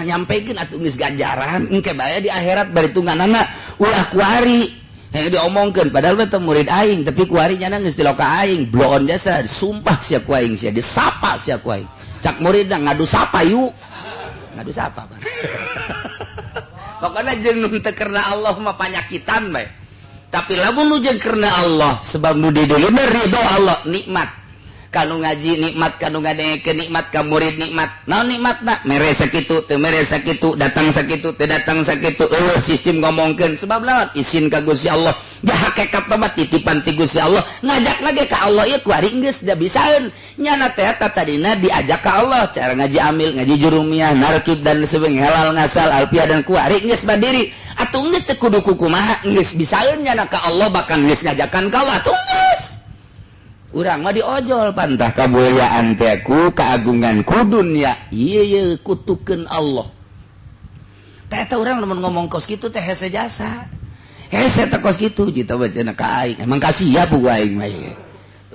nyampekeun atuh geus ganjaran engke bae di akhirat bari tungganana ulah kuari diomongkeun padahal teh murid aing tapi kuari nyana geus tilok ka aing bloon jasa disumpah sia ku aing sia disapa sia ku aing cak muridna ngadu sapa yuk ngadu sapa pan pokona jeung nu teu karena Allah mah panyakitan bae tapi lamun nu jeung karena Allah sebab nu di dieu ridho Allah nikmat kanu ngaji nikmat kanu ngadengekeun nikmat ka murid nikmat naon nikmatna mere sakitu teu mere sakitu datang sakitu teu datang sakitu sistem ngomongkeun sebab lawan izin ka Gusti Allah ja hakikat mah titipan ti Gusti Allah ngajak lagi ka Allah ieu kuari geus da bisaeun nyana teh tadina diajak ka Allah cara ngaji amil ngaji jurumiyah narkib dan sebagainya halal ngasal alfiah dan kuari geus badiri atuh geus teu kudu kumaha geus bisaeun nyana ka Allah bahkan geus ngajakan ka Allah atuh geus urang mah diojol pantah kamuliaan teh ku keagungan ku dunya ieu kutukeun Allah teh eta urang lamun ngomong kos kitu teh hese jasa hese teh kos kitu cita bacana ka aing emang kasiap ku aing mah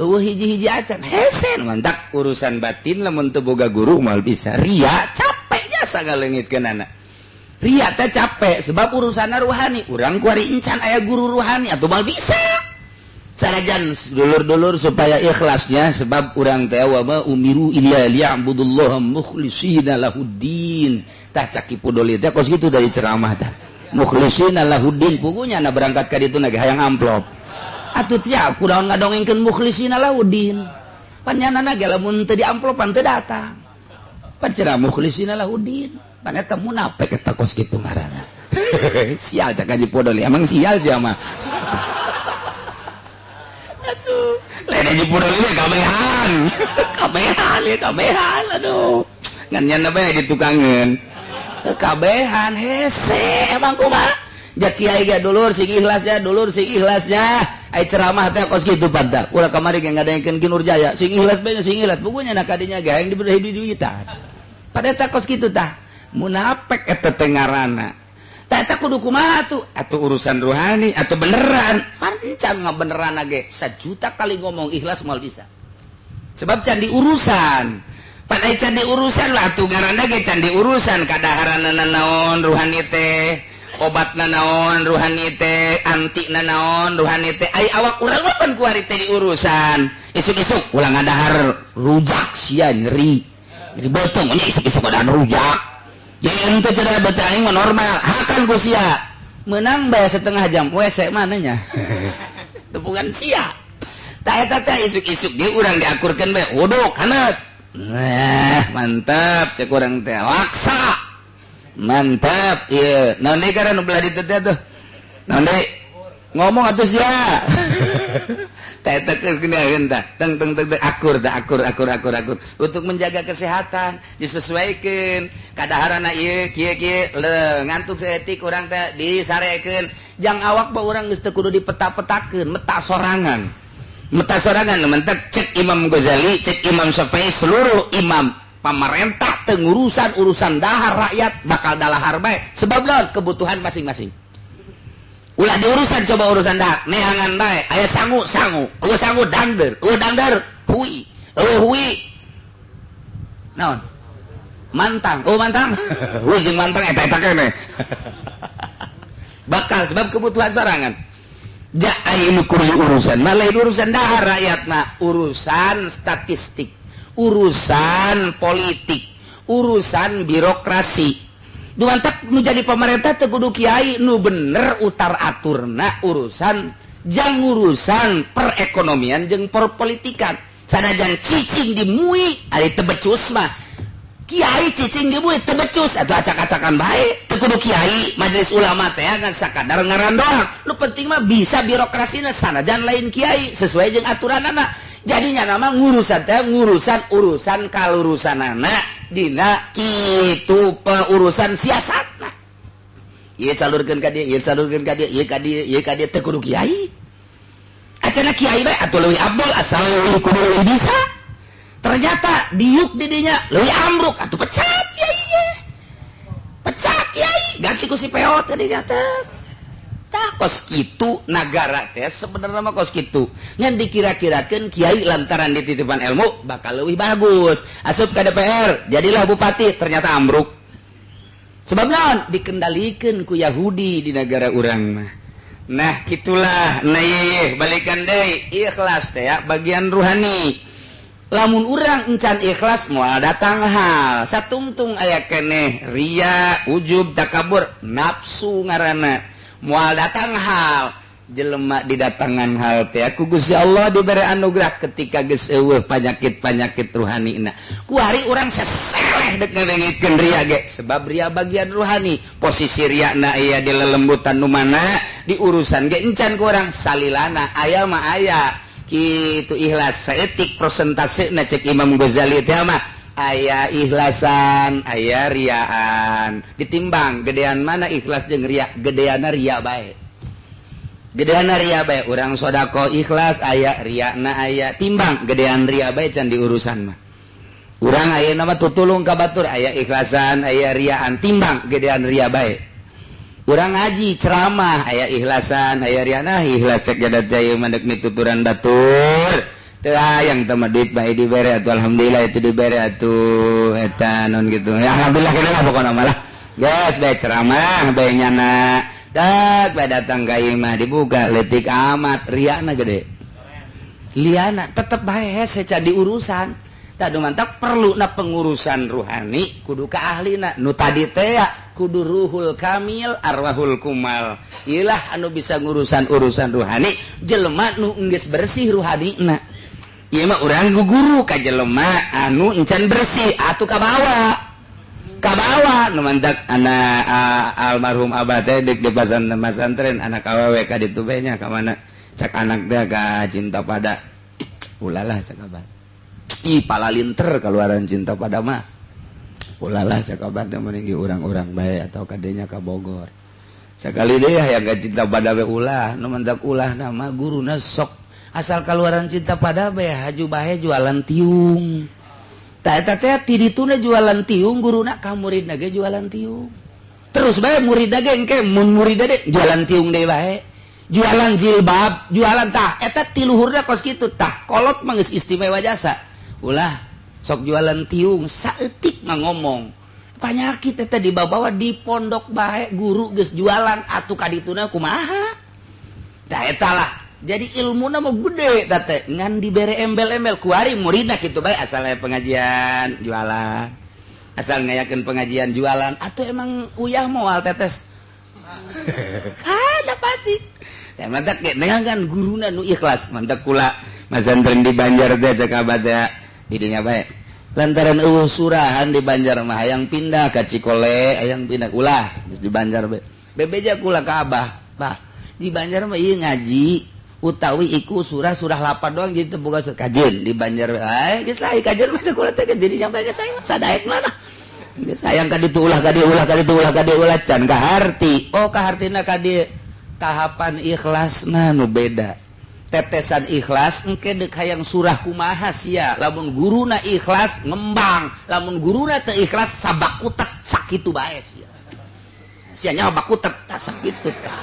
eueuh hiji-hiji acan hese mantak urusan batin lamun teu boga guru moal bisa ria capek jasa ngaleungitkeunana ria teh capek sebab urusanna ruhani urang kuari encan aya guru ruhani atuh moal bisa sanajan dulur-dulur supaya ikhlasnya sebab urang teh wa umiru illa liya'budullaha mukhlishina lahuddin tah caki podoli teh kos kitu dari ceramah tah mukhlishina lahuddin pugunya na berangkat ka ditu nage hayang amplop atuh tia kunaon ngadongengkeun mukhlishina lahuddin pan nyanana ge lamun teu di amplopan teu datang pan cenah mukhlishina lahuddin pan eta munafik eta kos kitu ngaranna sial cak haji podoli emang sial sia mah atuh lain aja pudol ini kabehan aduh ngan nyana bae ditukangeun kabehan hese emang kumaha jak kiai ge dulur sing ikhlasnya ai ceramah teh kos kitu pantak ulah kamari ge ngadaengkeun Ki Nurjaya sing ikhlas bae sing ikhlas pugunya na kadinya ge hayang diberi duitan pada teh kos kitu tah munafik eta teh ngaranna eta kudu kumaha atuh urusan rohani atau beneran pancan ngabeneran age 1 juta kali ngomong ikhlas moal bisa sebab can di urusan pan aya can di urusan lah atuh ngaranna ge can di urusan kadaharanna naon rohani teh obat nanaon ruhani teh anti nanaon ruhani teh ai awak urang pan ku ari teh di urusan isuk-isuk ulang ngadahar rujak sia nyeri beuteung nya isuk-isuk ada rujak jeung teh cenah beuteung aing mah normal hakan ku sia menang bae setengah jam WC mana nya tepungan sia tah eta teh isuk-isuk ge urang diakurkeun bae uduk haneut mantap cek urang teh laksa mantap iya naon deui karena nu belah ditu teh tuh naon deui ngomong atuh sia teh teh keun tah teng akur untuk menjaga kesehatan disesuaikeun kadaharana ieu kieu ngantuk saeutik urang teh disarekeun jang awak bae urang geus teu kudu dipeta-petakeun meta sorangan mentek cek Imam Ghazali cek Imam Syafi'i seluruh imam pemerintah tengurusan urusan dahar rakyat bakal dalahar bae sebab lawan kebutuhan masing-masing ulah diurusan coba urusan dahar nehangan bae aya sangu dangder hui naon mantang hui jeung mantang eta keneh bakal sebab kebutuhan sorangan ini urusan malah urusan dahar rakyat mah urusan statistik urusan politik urusan birokrasi dumantak nu jadi pemerintah teu kudu kiai nu bener utar aturna urusan jang urusan perekonomian jeung perpolitikan sanajan cicing dimui ari teu becus mah kiai cicing dimui teu becus atuh acak-acakan bae teu kudu kiai majelis ulama teh ngan sakadar ngaran doang nu penting mah bisa birokrasina sanajan lain kiai sesuai jeung aturanana jadinya nama urusan kalurusanana dina kitu urusan siasatna ieu salurkeun ka dieu ieu ka dieu teu kudu kiai acana kiai bae atuh leuwih abdol asal leuwih kudu leuwih bisa ternyata diuk di dinya leuwih ambruk atuh pecat kiai ganti ku si peot ka dinya teh tah kos kitu nagara teh sebenarnya mah kos kitu ngan dikira-kirakeun kiai lantaran dititipan ilmu bakal leuwih bagus asup ka DPR jadilah bupati ternyata ambruk sebab naon dikendalikeun ku Yahudi di negara urang mah nah kitulah nah ieu balikan deui ikhlas teh ya bagian ruhani lamun urang encan ikhlas moal datang hal satungtung aya keneh ria ujub takabur nafsu ngaranna moal datang hal jelema didatangan hal teh ku Gusti Allah diberi anugerah ketika geus eueuh panyakit ruhanina ku ari urang saseleh dek ngarengitkeun ria ge sebab ria bagian ruhani posisi riana aya di lelembutan nu mana di urusan ge encan ku urang salilana aya mah aya kitu ikhlas saeutik persentasena cek Imam Ghazali teh mah aya ikhlasan aya riaan ditimbang gedean mana ikhlas jeung ria gedeana ria bae urang sodako ikhlas aya riana aya timbang gedean ria bae can di urusan mah urang aya nama tutulung ka batur aya ikhlasan aya riaan timbang gedean ria bae urang ngaji ceramah aya ikhlasan aya riana ikhlas cek jadat jaya mandek mituturan batur teu hayang teh mah duit bae dibere atuh alhamdulillah itu dibere atuh eta non gitu ya alhamdulillah kana lah pokona mah lah geus bae ceramah bae nyana dak bae datang ka ieu mah dibuka leutik amat riana gede liana tetep bae hese can diurusan tah mantap perluna pengurusan ruhani kudu ka ahlina nu tadi teh kudu ruhul kamil arwahul kumal ieulah anu bisa ngurusan urusan ruhani jelema nu geus bersih ruhanina ieu mah urang guguru ka jelema anu encan bersih atuh ka bawa nu mantak anak almarhum abah teh dek di pasantren anak awewe ka ditu bae nya ka mana cak anak teh ka cinta pada ulalah cak abah ih palalinter kaluaran cinta pada mah ulalah cak abah teh meninggi urang-urang bae atau kadenya ka Bogor sakali deui hayang ka cinta pada we ulah nu mantak ulah nama guruna sok asal kaluaran cinta pada bae haju bae jualan tiung tah eta teh ti dituna jualan tiung guruna ka muridna ge jualan tiung terus bae muridna ge engke mun muridna de jualan tiung deui bae jualan jilbab jualan tah eta ti luhurna kos kitu tah kolot mah geus istimewa jasa ulah sok jualan tiung saeutik mah ngomong panyakit eta dibawa di pondok bae guru geus jualan atuh kadituna kumaha tah eta lah jadi ilmuna mah gede teh ngan dibere embel-embel kuari muridna kitu bae asal pengajian jualan asal ngayakeun pengajian jualan atuh emang uyah moal tetes ada pasti ya mantap ge nengan guruna nu ikhlas mantap kula masantren di Banjar teh cek abada di dinya bae lantaran eueuh surahan di Banjar mah hayang pindah ka Cikole hayang pindah ulah geus di Banjar bebeja kula ka Abah Bah di Banjar mah ieu ngaji utawi iku surah 8 doang jadi teu boga kajen di Banjar ai geus lain kajen mah kula teh geus jadi sampai ke saya sadaek mana geus hayang ka ditu ulah ka dieu ulah ka ditu ulah ka dieu ulah can kaharti oh kahartina ka dieu tahapan ikhlasna nu beda tetesan ikhlas engke deuk hayang surah kumaha sia lamun guruna ikhlas ngembang lamun guruna teu ikhlas sabakutek sakitu bae sia nya bakutek tah sakitu tah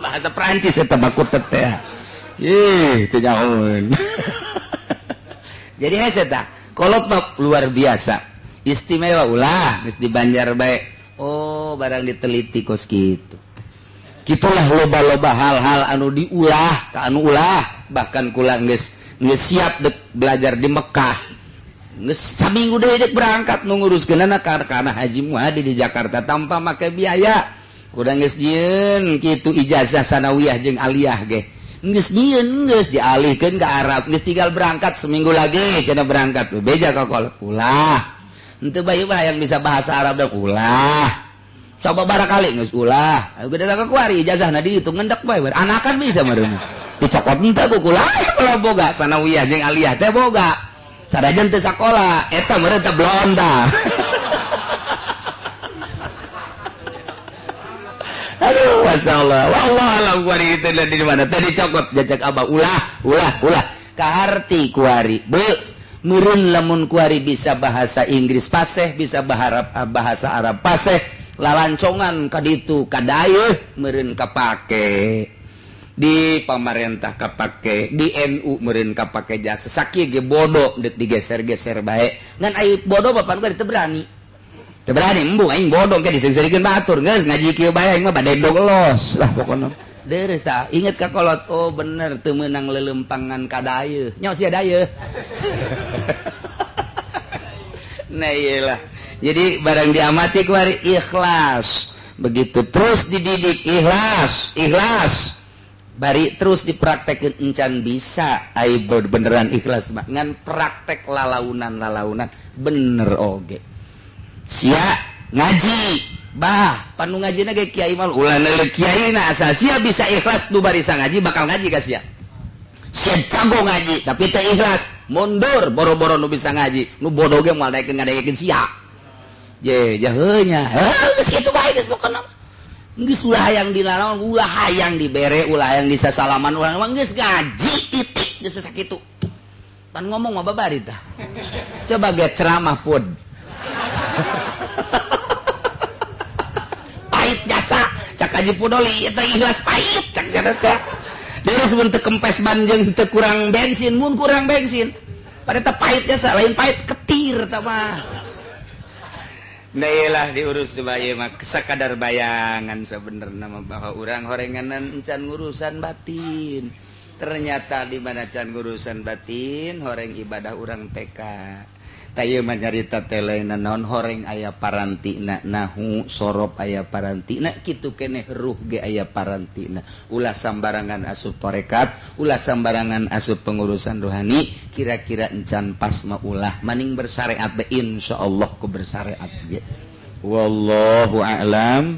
bahasa Prancis eta bakutek teh teu nyahoeun jadi hese tah kolot mah luar biasa istimewa ulah geus di Banjar bae oh barang diteliti kos kitu gitulah loba-loba hal-hal anu diulah ka anu ulah bahkan kula geus siap belajar di Mekah geus saminggu deui berangkat nu nguruskeunana kana Haji Muhadi di Jakarta tanpa make biaya urang geus nyieun kitu ijazah sanawiyah jeung aliyah ge geus nyieun geus dialihkeun ka Arab geus tinggal berangkat seminggu lagi cenah berangkat beja ka kolot ulah henteu bae mah yang bisa bahasa Arab dah ulah coba barakali geus ulah gede ka kuari ijazahna dihitung ngendek bae anakan bisa meureun dicokot henteu ku kula kalau boga sanawiyah jeung aliyah teh boga sadajan teu sakola eta meureun teh blonda aduh masyaallah wallah alam kuari itu di mana tadi cokot jajak abah ulah kaharti kuari meureun lamun kuari bisa bahasa Inggris paseh bisa bahasa Arab paseh lalancongan kaditu kadayeuh meureun kapake di pamarentah kapake di NU meureun kapake jasa sakieu ge bodoh deuk digeser-geser bae ngan aya bodoh bapan gua teu berani embung aing bodoh ge diseureurkeun batur geus ngaji kieu bae aing mah bade los lah pokona deres tah inget ka kolot oh bener teu meunang leuleumpangan kadayeuh nya sia dayeuh nah iyalah jadi barang diamati kuari ikhlas begitu terus dididik ikhlas bari terus dipraktekeun encan bisa ai beneran ikhlas mah ngan praktek lalaunan bener oge sia ngaji bah panu ngajina ge kiai mah ulah neuleuh kiaina asal sia bisa ikhlas nu barisa ngaji bakal ngaji ka sia jago ngaji tapi teu ikhlas mundur boro-boro nu bisa ngaji nu bodoh ge moal daekeun sia je jaheunya geus kitu bae geus pokona geus ulah hayang dilalawan ulah hayang dibere ulah hayang disasalaman ulah geus ngaji titik geus sakitu pan ngomong mah babari tah coba ge ceramah pun pahit jasa cak Haji Pudoli eta ikhlas pahit cak teh deui mun teu kempes ban jeung teu kurang bensin mun kurang bensin pada teh pahit jasa lain pahit ketir tah mah Nailah diurus supaya mah sekadar bayangan sebenarnya mah bahwa orang horenganan encan urusan batin. Ternyata di mana can urusan batin horeng ibadah orang TK. Taya mah nyarita teh lainna naon horeng aya parantina nahu sorop aya parantina kitu keneh ruh ge aya parantina. Ulah sambarangan asup tarekat, ulah sambarangan asup pengurusan rohani, kira-kira encan pas mah ulah maning bersyariat be insyaallah ku bersyariat ge. Wallahu a'lam.